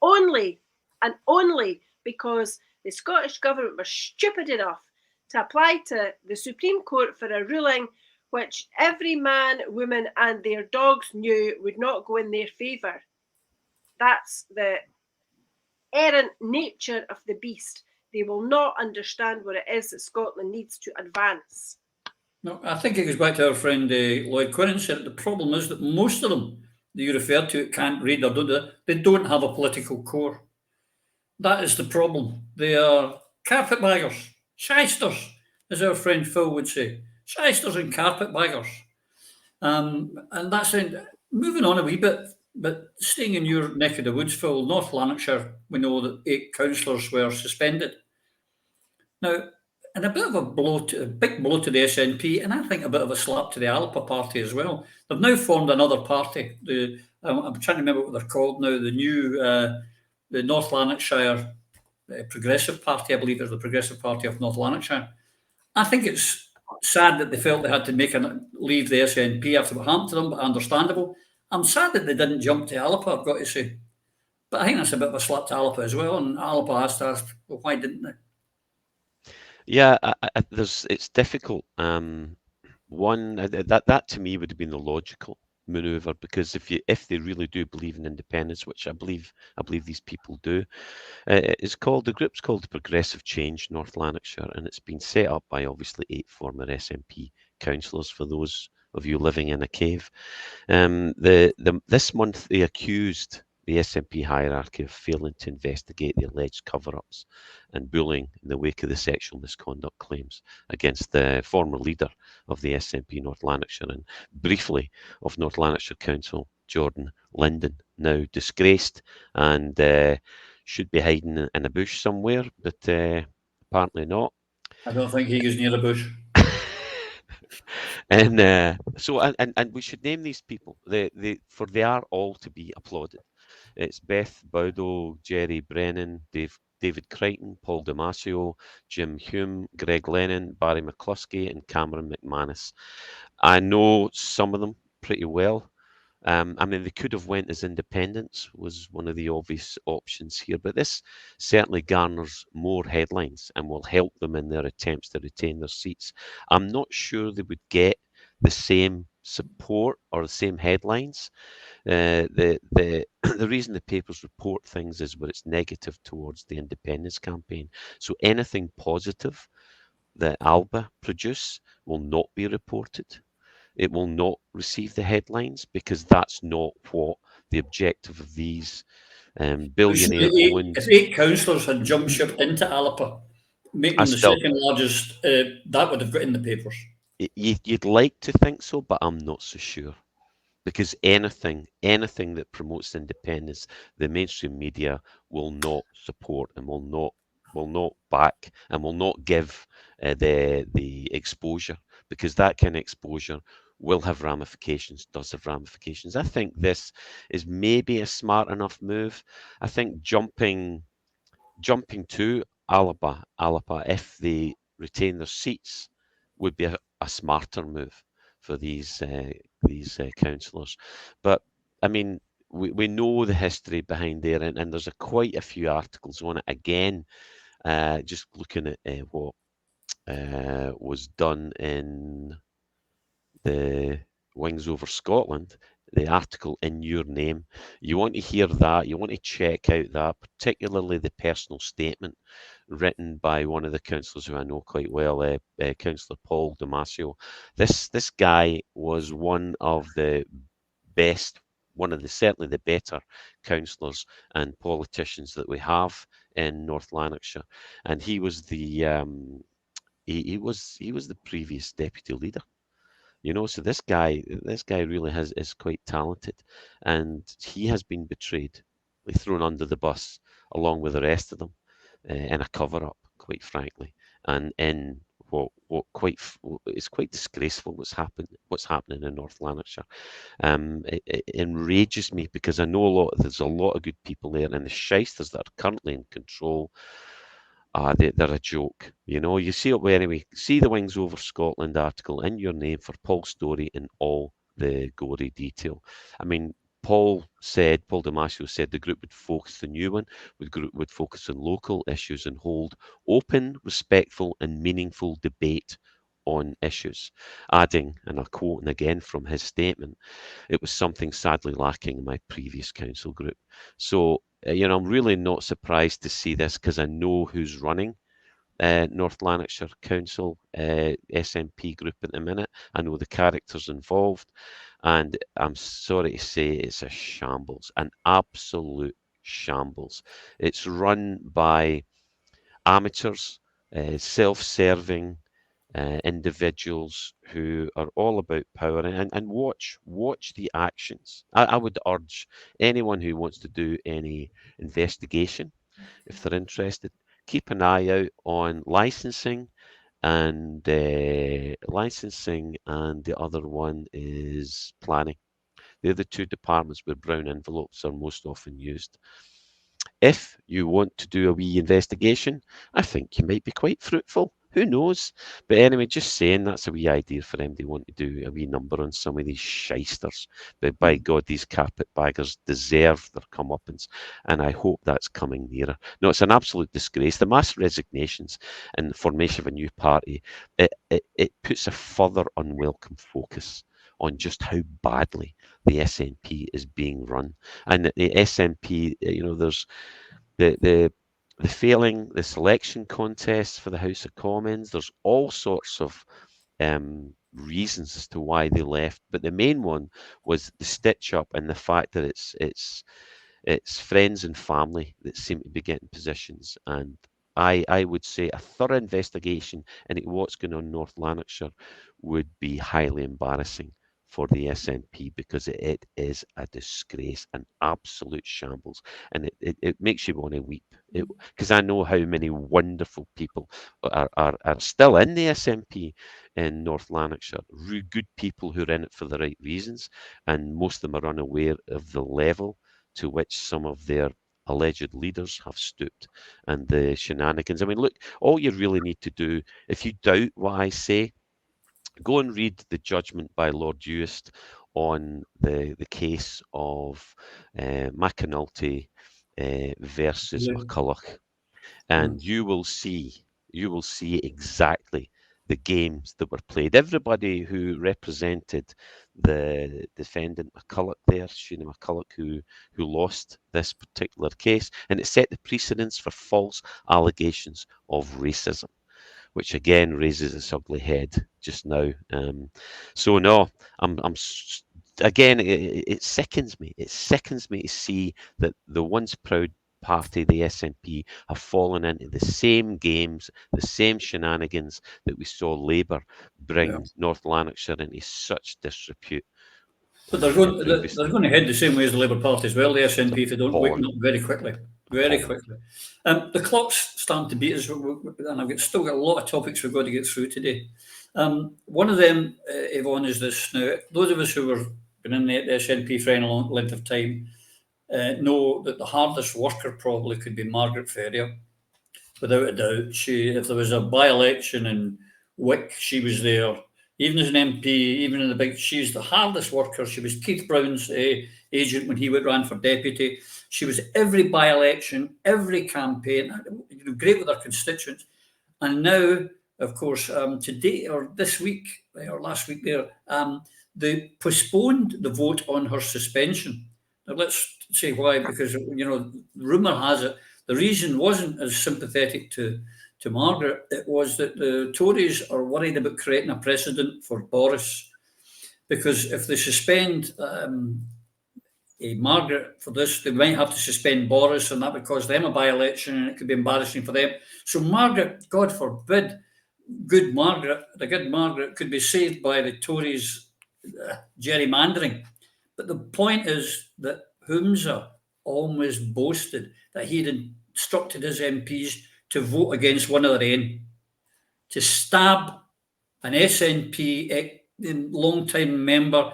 [SPEAKER 5] Only and only because the Scottish government were stupid enough to apply to the Supreme Court for a ruling which every man, woman and their dogs knew would not go in their favour. That's the errant nature of the beast. They will not understand what it is that Scotland needs to advance.
[SPEAKER 2] No, I think it goes back to our friend Lloyd Quinnan said the problem is that most of them that you refer to can't read or they don't have a political core. That is the problem. They are carpetbaggers, shysters, as our friend Phil would say. Shysters and carpetbaggers. And that's it. Moving on a wee bit, But staying in your neck of the woods, Phil, North Lanarkshire, we know that 8 councillors were suspended. Now, and a bit of a big blow to the SNP, and I think a bit of a slap to the Alpa party as well. They've now formed another party. I'm trying to remember what they're called now. The new, the North Lanarkshire Progressive Party, I believe, is the Progressive Party of North Lanarkshire. I think it's sad that they felt they had to leave the SNP after what happened to them, but understandable. I'm sad that they didn't jump to Alpa, I've got to say. But I think that's a bit of a slap to Alpa as well, and Alpa has to ask, well, why didn't they?
[SPEAKER 4] Yeah, it's difficult. That to me would have been the logical maneuver, because if they really do believe in independence, which I believe these people do, the group's called the Progressive Change North Lanarkshire, and it's been set up by obviously 8 former SNP councillors. For those of you living in a cave, this month they accused the SNP hierarchy of failing to investigate the alleged cover-ups and bullying in the wake of the sexual misconduct claims against the former leader of the SNP North Lanarkshire and briefly of North Lanarkshire Council, Jordan Linden, now disgraced and should be hiding in a bush somewhere, but apparently not.
[SPEAKER 2] I don't think he goes near the bush.
[SPEAKER 4] And we should name these people. For they are all to be applauded. It's Beth Bowdo, Jerry Brennan, David Crichton, Paul Damasio, Jim Hume, Greg Lennon, Barry McCluskey, and Cameron McManus. I know some of them pretty well. I mean, they could have went as independents, was one of the obvious options here, but this certainly garners more headlines and will help them in their attempts to retain their seats. I'm not sure they would get the same support or the same headlines. The the reason the papers report things is where it's negative towards the independence campaign. So anything positive that Alba produce will not be reported. It will not receive the headlines because that's not what the objective of these billionaire-owned.
[SPEAKER 2] If 8 councillors had jumped ship into Alpa, making them the second largest, that would have got in the papers.
[SPEAKER 4] You'd like to think so, but I'm not so sure. Because anything that promotes independence, the mainstream media will not support and will not back and will not give the exposure, because that kind of exposure will have ramifications, does have ramifications. I think this is maybe a smart enough move. I think jumping to Alba, if they retain their seats, would be a smarter move for these councillors. But I mean, we know the history behind there, and there's quite a few articles on it. Again, just looking at what was done in the Wings Over Scotland, the article In Your Name. You want to hear that, you want to check out that, particularly the personal statement written by one of the councillors who I know quite well, Councillor Paul Damasio. This guy was one of the best, certainly the better councillors and politicians that we have in North Lanarkshire, and he was the he was the previous deputy leader. So this guy really is quite talented, and he has been betrayed, thrown under the bus along with the rest of them in a cover-up, quite frankly, and in what it's quite disgraceful what's happening in North Lanarkshire. It enrages me because I know there's a lot of good people there, and the shysters that are currently in control. They're a joke. You see it anyway. See the Wings Over Scotland article In Your Name for Paul's story in all the gory detail. I mean, Paul Damasio said the group would focus, the new one, would focus on local issues and hold open, respectful and meaningful debate on issues, adding, and I'm quoting again from his statement, it was something sadly lacking in my previous council group. So, I'm really not surprised to see this because I know who's running North Lanarkshire Council SNP group at the minute. I know the characters involved, and I'm sorry to say it's a shambles, an absolute shambles. It's run by amateurs, self-serving, individuals who are all about power, and watch the actions. I would urge anyone who wants to do any investigation, if they're interested, keep an eye out on licensing and the other one is planning. They're the two departments where brown envelopes are most often used. If you want to do a wee investigation, I think you might be quite fruitful. Who knows? But anyway, just saying, that's a wee idea for them. They want to do a wee number on some of these shysters. But by God, these carpetbaggers deserve their comeuppance, and I hope that's coming nearer. No, it's an absolute disgrace. The mass resignations and the formation of a new party, it puts a further unwelcome focus on just how badly the SNP is being run. And the SNP, there's the failing the selection contests for the House of Commons. There's all sorts of reasons as to why they left, but the main one was the stitch up and the fact that it's friends and family that seem to be getting positions. And I would say a thorough investigation into what's going on in North Lanarkshire would be highly embarrassing for the SNP, because it is a disgrace, an absolute shambles, and it makes you want to weep, because I know how many wonderful people are still in the SNP in North Lanarkshire, good people who are in it for the right reasons, and most of them are unaware of the level to which some of their alleged leaders have stooped and the shenanigans. I mean, look, all you really need to do, if you doubt what I say, go and read the judgment by Lord Uist on the case of McAnulty versus McCulloch, and you will see exactly the games that were played. Everybody who represented the defendant McCulloch there, Sheena McCulloch, who lost this particular case, and it set the precedence for false allegations of racism, which again raises its ugly head just now. So no, again, it sickens me. It sickens me to see that the once proud party, the SNP, have fallen into the same games, the same shenanigans that we saw Labour bring North Lanarkshire into such disrepute.
[SPEAKER 2] But they're going to head the same way as the Labour Party as well, the SNP, if they don't wake up very quickly. Very quickly. The clock's starting to beat us, and I've still got a lot of topics we've got to get through today. One of them, Yvonne, is this. Now, those of us who have been in the SNP for any long length of time know that the hardest worker probably could be Margaret Ferrier, without a doubt. If there was a by-election in Wick, she was there. Even as an MP, even in the big, she's the hardest worker. She was Keith Brown's agent when he ran for deputy. She was every by-election, every campaign, great with her constituents. And now, of course, today or this week or last week they postponed the vote on her suspension. Now, let's say why, because, rumour has it, the reason wasn't as sympathetic to Margaret. It was that the Tories are worried about creating a precedent for Boris, because if they suspend Margaret for this, they might have to suspend Boris, and that would cause them a by-election, and it could be embarrassing for them. So Margaret, God forbid, the good Margaret could be saved by the Tories gerrymandering. But the point is that Humza almost boasted that he had instructed his MPs to vote against one of their own, to stab an SNP long-time member,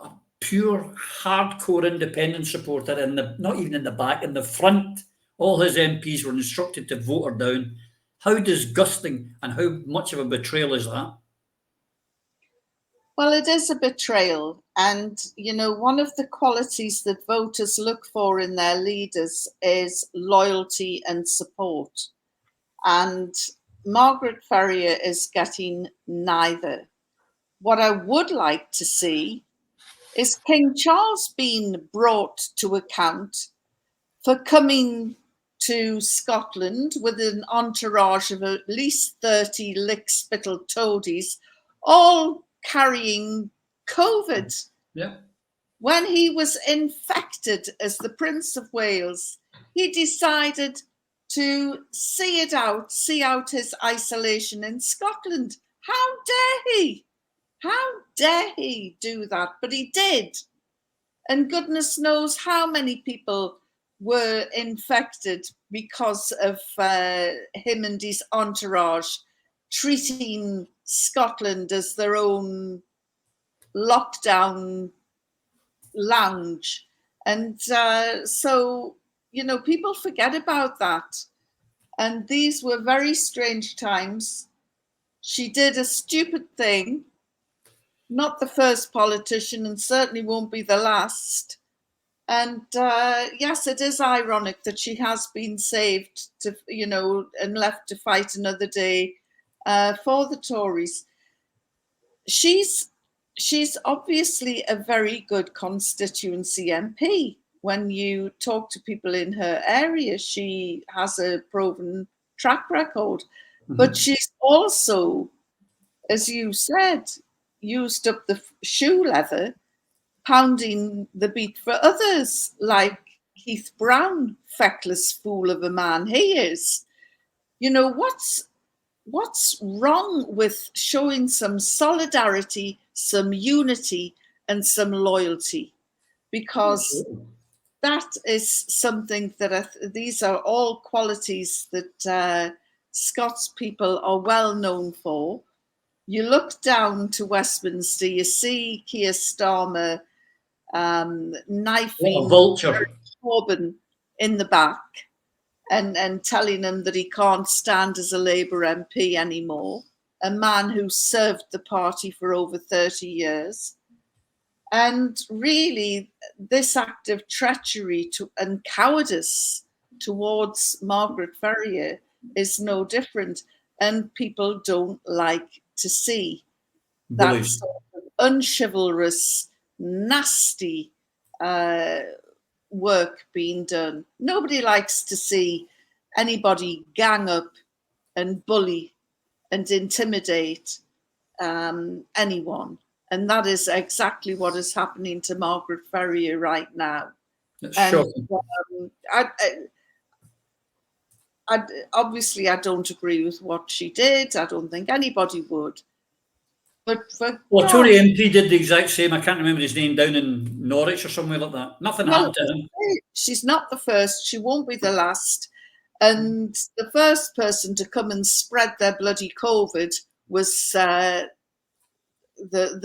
[SPEAKER 2] a pure hardcore independent supporter, not even in the back, in the front. All his MPs were instructed to vote her down. How disgusting and how much of a betrayal is that?
[SPEAKER 3] Well, it is a betrayal. And, one of the qualities that voters look for in their leaders is loyalty and support. And Margaret Ferrier is getting neither. What I would like to see is King Charles being brought to account for coming to Scotland with an entourage of at least 30 lick-spittle toadies, all carrying COVID.
[SPEAKER 2] Yeah.
[SPEAKER 3] When he was infected as the Prince of Wales, he decided to see out his isolation in Scotland. How dare he? How dare he do that? But he did. And goodness knows how many people were infected because of him and his entourage treating Scotland as their own lockdown lounge. And so, people forget about that. And these were very strange times. She did a stupid thing, not the first politician, and certainly won't be the last. And yes, it is ironic that she has been saved to, and left to fight another day for the Tories. She's obviously a very good constituency MP. When you talk to people in her area, she has a proven track record. Mm-hmm. But she's also, as you said, used up the shoe leather, pounding the beat for others, like Keith Brown, feckless fool of a man he is. What's wrong with showing some solidarity, some unity, and some loyalty? Because that is something that these are all qualities that Scots people are well known for. You look down to Westminster, you see Keir Starmer knifing Corbyn in the back and telling him that he can't stand as a Labour MP anymore, a man who served the party for over 30 years. And really, this act of treachery and cowardice towards Margaret Ferrier is no different. And people don't like to see that sort of unchivalrous, nasty work being done. Nobody likes to see anybody gang up and bully and intimidate anyone. And that is exactly what is happening to Margaret Ferrier right now.
[SPEAKER 2] That's shocking.
[SPEAKER 3] Obviously, I don't agree with what she did. I don't think anybody would. But
[SPEAKER 2] Tory MP did the exact same. I can't remember his name, down in Norwich or somewhere like that. Nothing happened to him.
[SPEAKER 3] She's not the first. She won't be the last. And the first person to come and spread their bloody COVID was the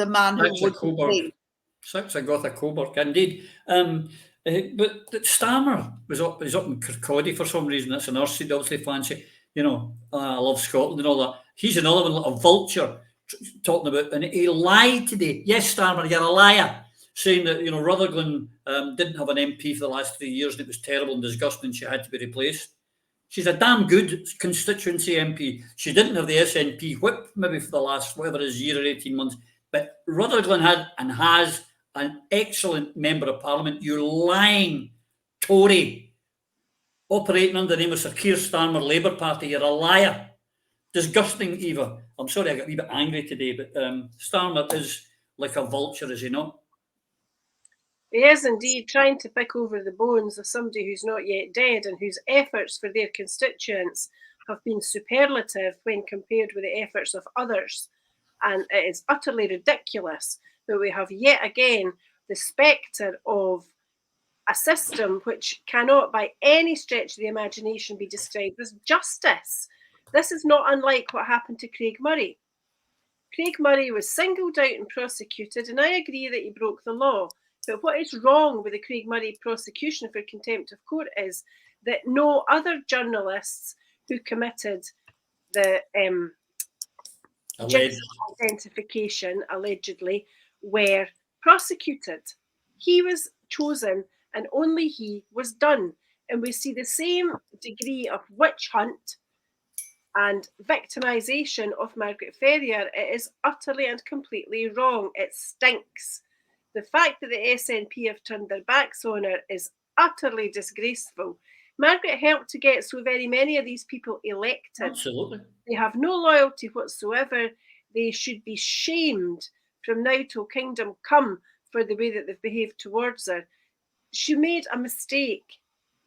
[SPEAKER 3] man who would be.
[SPEAKER 2] Saxa Gotha Coburg, indeed. But Starmer was up in Kirkcaldy for some reason. That's another seat, obviously fancy. I love Scotland and all that. He's another one, like a vulture, talking about, and he lied today. Yes, Starmer, you're a liar, saying that Rutherglen didn't have an MP for the last 3 years and it was terrible and disgusting and she had to be replaced. She's a damn good constituency MP. She didn't have the SNP whip maybe for the last whatever it is, year or 18 months, but Rutherglen had and has an excellent member of Parliament. You lying Tory operating under the name of Sir Keir Starmer Labour Party. You're a liar. Disgusting, Eva. I'm sorry I got a wee bit angry today, but Starmer is like a vulture, is he not?
[SPEAKER 5] He is indeed trying to pick over the bones of somebody who's not yet dead and whose efforts for their constituents have been superlative when compared with the efforts of others. And it is utterly ridiculous that we have yet again the spectre of a system which cannot by any stretch of the imagination be described as justice. This is not unlike what happened to Craig Murray. Craig Murray was singled out and prosecuted, and I agree that he broke the law. But what is wrong with the Craig Murray prosecution for contempt of court is that no other journalists who committed the identification, allegedly, were prosecuted. He was chosen and only he was done. And we see the same degree of witch hunt and victimisation of Margaret Ferrier. It is utterly and completely wrong. It stinks. The fact that the SNP have turned their backs on her is utterly disgraceful. Margaret helped to get so very many of these people elected.
[SPEAKER 2] Absolutely.
[SPEAKER 5] They have no loyalty whatsoever. They should be shamed from now till kingdom come for the way that they've behaved towards her. She made a mistake.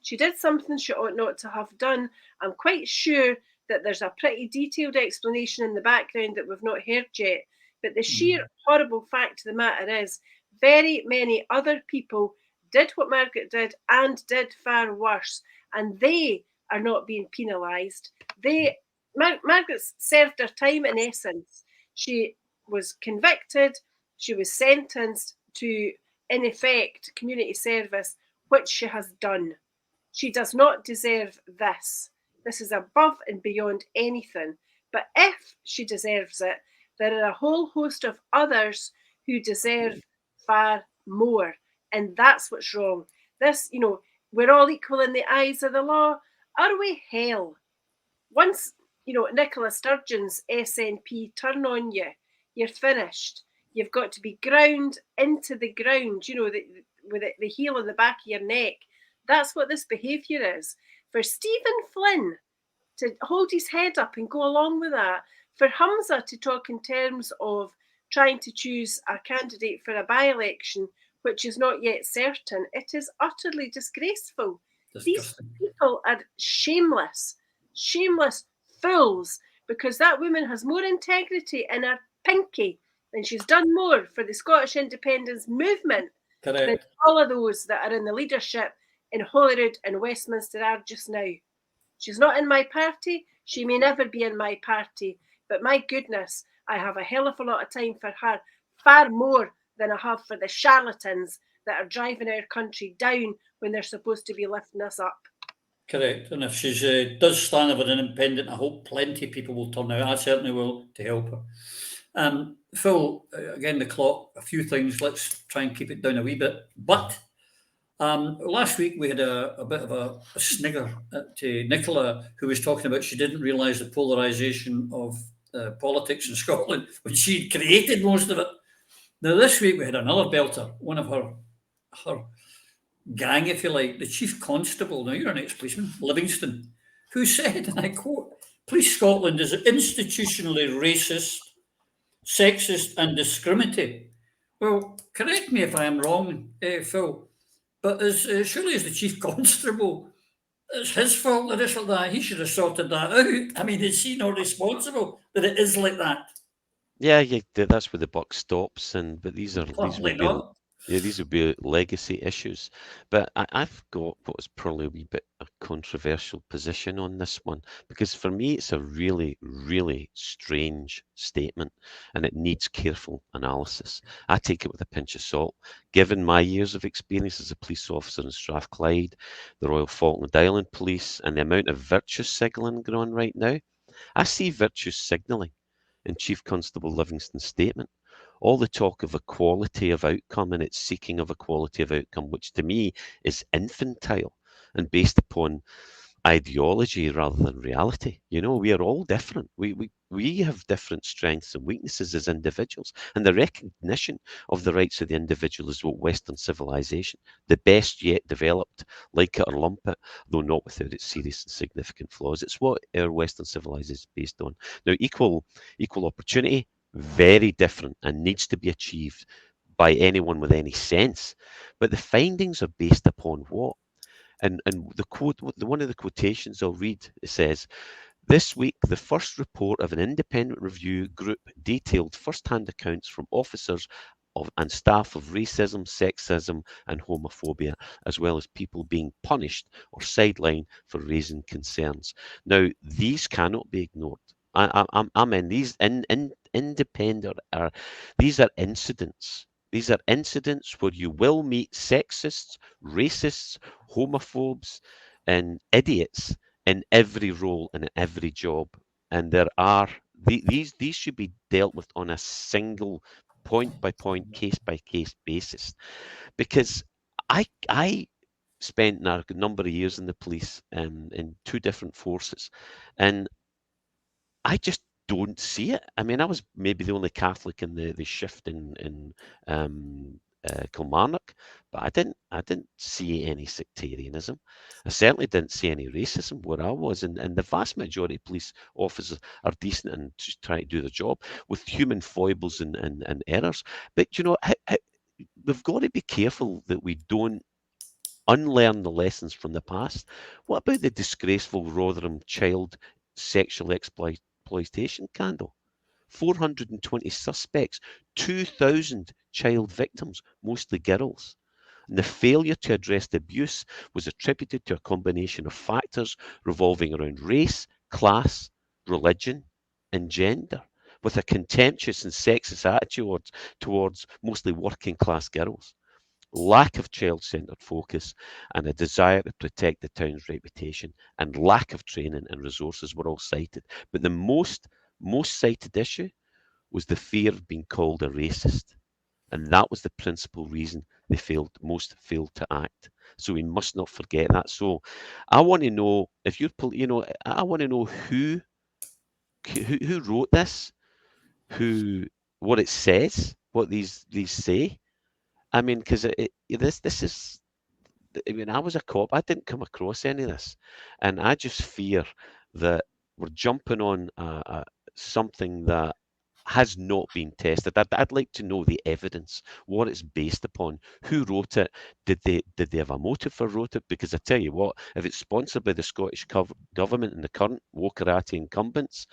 [SPEAKER 5] She did something she ought not to have done. I'm quite sure that there's a pretty detailed explanation in the background that we've not heard yet. But the sheer horrible fact of the matter is, very many other people did what Margaret did and did far worse, and they are not being penalised. Margaret served her time in essence. She was convicted, she was sentenced to, in effect, community service, which she has done. She does not deserve this. This is above and beyond anything. But if she deserves it, there are a whole host of others who deserve far more. And that's what's wrong. This, we're all equal in the eyes of the law. Are we? Hell. Once, Nicola Sturgeon's SNP turn on you, you're finished. You've got to be ground into the ground, with the heel on the back of your neck. That's what this behaviour is. For Stephen Flynn to hold his head up and go along with that, for Hamza to talk in terms of trying to choose a candidate for a by-election, which is not yet certain, it is utterly disgraceful. These people are shameless fools, because that woman has more integrity in her pinky, and she's done more for the Scottish independence movement than all of those that are in the leadership in Holyrood and Westminster are just now. She's not in my party. She may never be in my party. But my goodness, I have a hell of a lot of time for her, far more than I have for the charlatans that are driving our country down when they're supposed to be lifting us up.
[SPEAKER 2] Correct. And if she does stand as an independent, I hope plenty of people will turn out. I certainly will, to help her. Phil, again, the clock, a few things. Let's try and keep it down a wee bit. But last week we had a bit of a snigger to Nicola, who was talking about she didn't realise the polarisation of politics in Scotland when she'd created most of it. Now, this week we had another belter, one of her gang, if you like, the Chief Constable, now you're an ex-policeman, Livingston, who said, and I quote, "Police Scotland is institutionally racist, sexist and discriminatory." Well, correct me if I am wrong, Phil, but surely as the Chief Constable, it's his fault that it's like that. He should have sorted that out. I mean, is he not responsible that it is like that?
[SPEAKER 4] Yeah, that's where the buck stops. But these would be legacy issues. But I've got what's probably a wee bit a controversial position on this one, because for me it's a really, really strange statement, and it needs careful analysis. I take it with a pinch of salt. Given my years of experience as a police officer in Strathclyde, the Royal Falkland Island Police, and the amount of virtue signalling going on right now, I see virtue signalling in Chief Constable Livingston's statement. All the talk of equality of outcome and its seeking of equality of outcome, which to me is infantile and based upon ideology rather than reality. We are all different. We have different strengths and weaknesses as individuals, and the recognition of the rights of the individual is what Western civilization, the best yet developed, like it or lump it, though not without its serious and significant flaws. It's what our Western civilization is based on. Now, equal opportunity, very different and needs to be achieved by anyone with any sense. But the findings are based upon what? And the quote, one of the quotations I'll read, it says, "This week, the first report of an independent review group detailed first-hand accounts from officers and staff of racism, sexism, and homophobia, as well as people being punished or sidelined for raising concerns." Now, these cannot be ignored. I'm in these independent these are incidents. These are incidents where you will meet sexists, racists, homophobes, and idiots in every role and in every job. And there are these should be dealt with on a single point-by-point, case-by-case basis. Because I spent a number of years in the police in two different forces, and I just don't see it. I mean, I was maybe the only Catholic in the shift in Kilmarnock, but I didn't see any sectarianism. I certainly didn't see any racism where I was, and the vast majority of police officers are decent and just try to do their job with human foibles and errors. But we've got to be careful that we don't unlearn the lessons from the past. What about the disgraceful Rotherham child sexual exploitation scandal. 420 suspects, 2,000 child victims, mostly girls. And the failure to address the abuse was attributed to a combination of factors revolving around race, class, religion, and gender, with a contemptuous and sexist attitude towards mostly working class girls. Lack of child-centred focus and a desire to protect the town's reputation and lack of training and resources were all cited. But the most cited issue was the fear of being called a racist. And that was the principal reason they failed to act. So we must not forget that. So I want to know if you're, I want to know who wrote this, what it says, what these say. I mean, because this is. I mean, I was a cop. I didn't come across any of this, and I just fear that we're jumping on something that has not been tested. I'd like to know the evidence, what it's based upon, who wrote it, did they have a motive for wrote it? Because I tell you what, if it's sponsored by the Scottish government and the current Wokarati incumbents,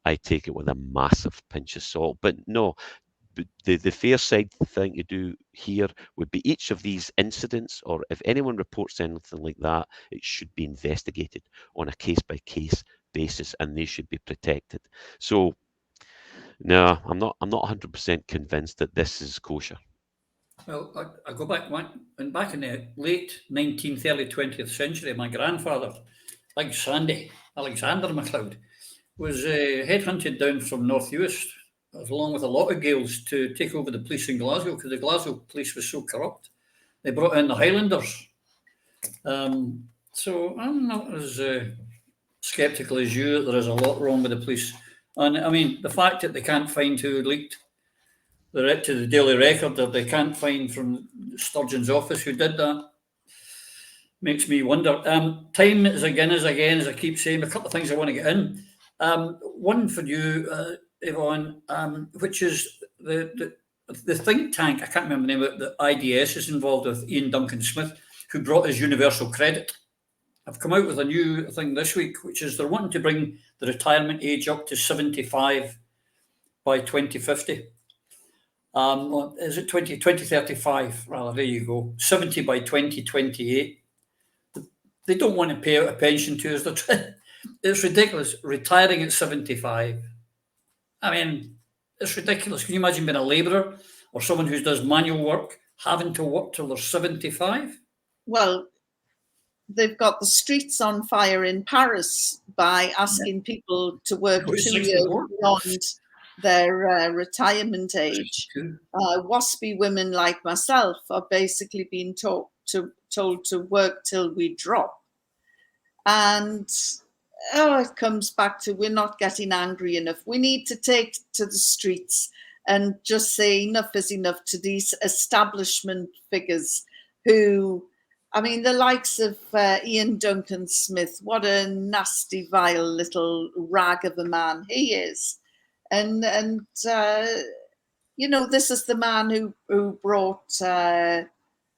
[SPEAKER 4] I take it with a massive pinch of salt. But no, the fair side thing to do here would be each of these incidents, or if anyone reports anything like that, it should be investigated on a case-by-case basis, and they should be protected. So, no, I'm not 100% convinced that this is kosher.
[SPEAKER 2] Well, I go back in the late 19th, early 20th century, my grandfather, Big Sandy, Alexander MacLeod, was headhunted down from North Uist, along with a lot of Gaels, to take over the police in Glasgow, because the Glasgow police was so corrupt. They brought in the Highlanders. So I'm not as sceptical as you that there is a lot wrong with the police. And I mean, the fact that they can't find who leaked to the Daily Record, that they can't find from Sturgeon's office who did that, makes me wonder. Time is again, as I keep saying, a couple of things I want to get in. One for you, Yvonne, which is the think tank, I can't remember the name of it, the IDS is involved with Ian Duncan Smith, who brought us universal credit. I've come out with a new thing this week, which is they're wanting to bring the retirement age up to 75 by 2050. Is it 2035? Rather, there you go. 70 by 2028. They don't want to pay out a pension to us. It's ridiculous. Retiring at 75. I mean, it's ridiculous. Can you imagine being a labourer or someone who does manual work having to work till they're 75?
[SPEAKER 3] Well, they've got the streets on fire in Paris by asking people to work 2 years beyond their retirement age. Waspy women like myself are basically being told to work till we drop. And it comes back to we're not getting angry enough. We need to take to the streets and just say enough is enough to these establishment figures who, I mean, the likes of Ian Duncan Smith, what a nasty, vile little rag of a man he is. And this is the man who brought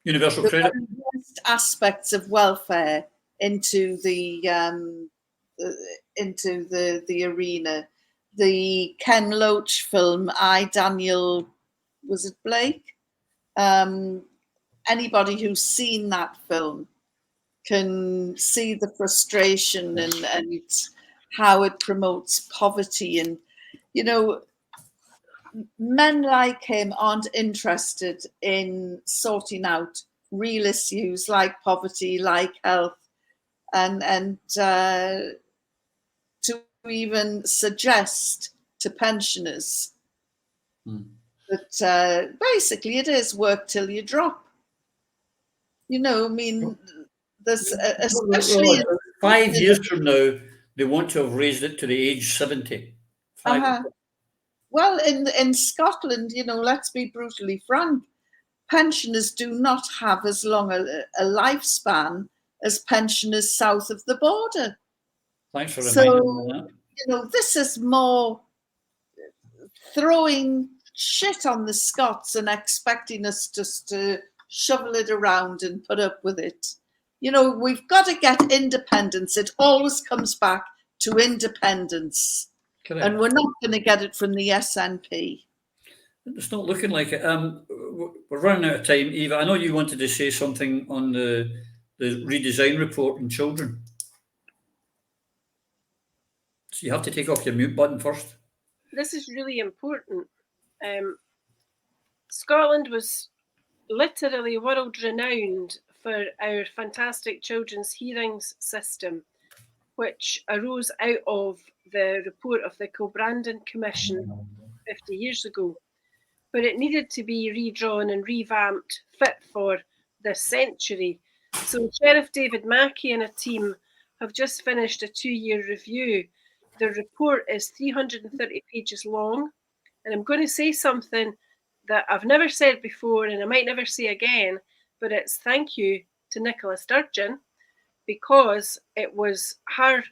[SPEAKER 2] universal credit,
[SPEAKER 3] worst aspects of welfare into the arena. The Ken Loach film, Daniel, was it Blake? Anybody who's seen that film can see the frustration and how it promotes poverty. And, men like him aren't interested in sorting out real issues like poverty, like health, and to even suggest to pensioners that basically it is work till you drop. I mean, there's especially
[SPEAKER 2] 5 years from now, they want to have raised it to the age 70.
[SPEAKER 3] Well, in Scotland, let's be brutally frank, pensioners do not have as long a lifespan as pensioners south of the border.
[SPEAKER 2] Thanks for reminding me of that.
[SPEAKER 3] This is more throwing shit on the Scots and expecting us just to shovel it around and put up with it. We've got to get independence. It always comes back to independence.
[SPEAKER 2] Correct.
[SPEAKER 3] And we're not going to get it from the SNP.
[SPEAKER 2] It's not looking like it. We're running out of time. Eva, I know you wanted to say something on the redesign report on children. So you have to take off your mute button first.
[SPEAKER 5] This is really important. Scotland was literally world renowned for our fantastic children's hearings system, which arose out of the report of the Kilbrandon Commission 50 years ago. But it needed to be redrawn and revamped fit for this century. So Sheriff David Mackey and a team have just finished a 2-year review. The report is 330 pages long, and I'm going to say something that I've never said before and I might never say again, but it's thank you to Nicola Sturgeon, because it was her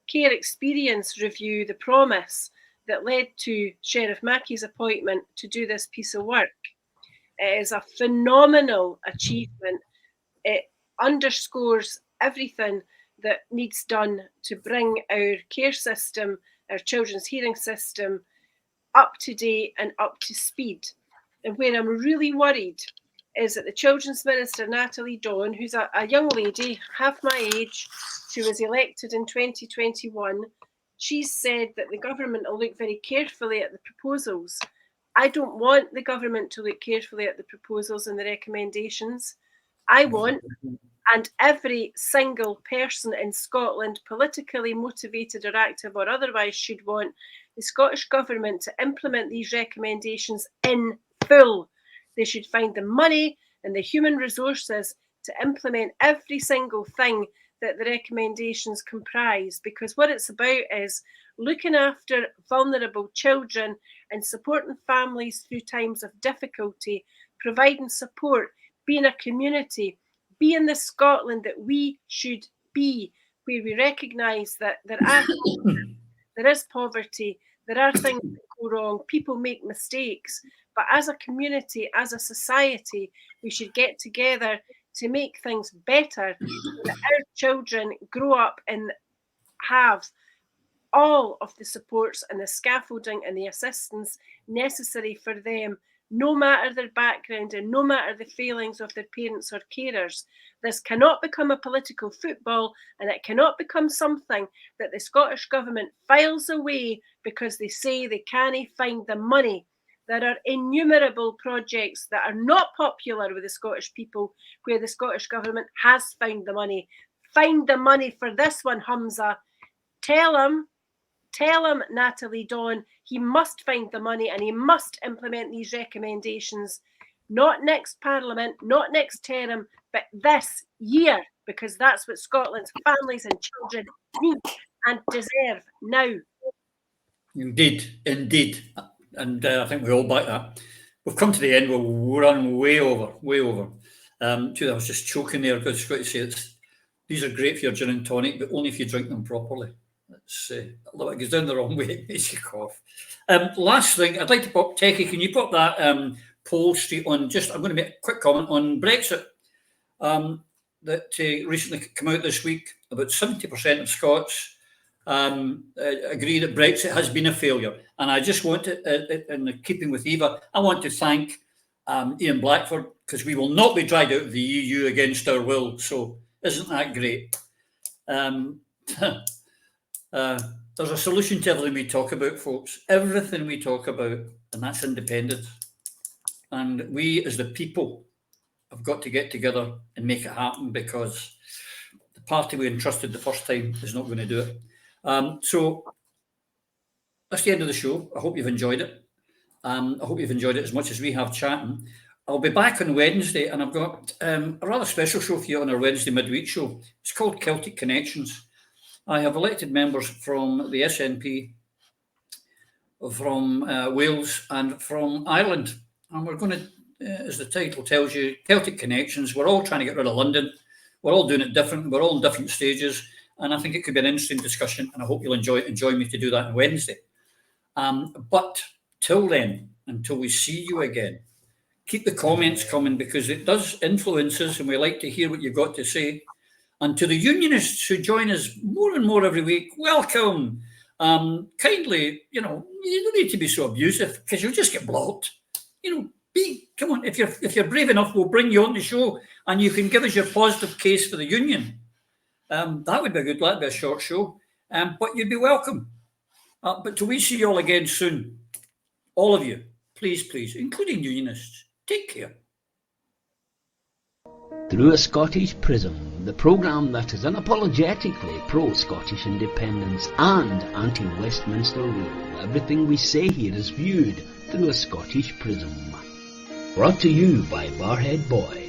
[SPEAKER 5] care experience review, The Promise, that led to Sheriff Mackey's appointment to do this piece of work. It is a phenomenal achievement. It underscores everything that needs done to bring our care system, our children's hearing system, up to date and up to speed. And where I'm really worried is that the Children's Minister, Natalie Dawn, who's a young lady, half my age, she was elected in 2021, she said that the government will look very carefully at the proposals. I don't want the government to look carefully at the proposals and the recommendations. I want, and every single person in Scotland, politically motivated or active or otherwise, should want the Scottish Government to implement these recommendations in full. They should find the money and the human resources to implement every single thing that the recommendations comprise, because what it's about is looking after vulnerable children and supporting families through times of difficulty, providing support, being a community, being the Scotland that we should be, where we recognise that there is poverty, there are things that go wrong, people make mistakes, but as a community, as a society, we should get together to make things better, so that our children grow up and have all of the supports and the scaffolding and the assistance necessary for them, no matter their background and no matter the failings of their parents or carers. This cannot become a political football, and it cannot become something that the Scottish Government files away because they say they can't find the money. There are innumerable projects that are not popular with the Scottish people where the Scottish Government has found the money. Find the money for this one, Humza. Tell him, Natalie Dawn, he must find the money and he must implement these recommendations. Not next Parliament, not next term, but this year, because that's what Scotland's families and children need and deserve now.
[SPEAKER 2] Indeed. And I think we all back that. We've come to the end. We're running way over. I was just choking there because I was going to say these are great for your gin and tonic, but only if you drink them properly. It goes down the wrong way, it makes you cough. Last thing, I'd like to pop, Techie, can you pop that poll street on, I'm going to make a quick comment on Brexit that recently came out this week. About 70% of Scots agree that Brexit has been a failure. And I just want to, in keeping with Eva, I want to thank Ian Blackford, because we will not be dragged out of the EU against our will. So isn't that great? There's a solution to everything we talk about, folks. Everything we talk about, and that's independence. And we, as the people, have got to get together and make it happen, because the party we entrusted the first time is not going to do it. So that's the end of the show. I hope you've enjoyed it. I hope you've enjoyed it as much as we have chatting. I'll be back on Wednesday, and I've got a rather special show for you on our Wednesday midweek show. It's called Celtic Connections. I have elected members from the SNP, from Wales and from Ireland. And we're going to, as the title tells you, Celtic Connections. We're all trying to get rid of London. We're all doing it different. We're all in different stages. And I think it could be an interesting discussion. And I hope you'll enjoy me to do that on Wednesday. But till then, until we see you again, keep the comments coming, because it does influence us and we like to hear what you've got to say. And to the unionists who join us more and more every week, welcome. Kindly, you don't need to be so abusive because you'll just get blocked. Come on, if you're brave enough, we'll bring you on the show and you can give us your positive case for the union. That would be a good, that'd be a short show. But you'd be welcome. But till we see you all again soon, all of you, please, including unionists, take care.
[SPEAKER 1] Through a Scottish Prism, the programme that is unapologetically pro-Scottish independence and anti-Westminster rule. Everything we say here is viewed through a Scottish prism. Brought to you by Barhead Boy.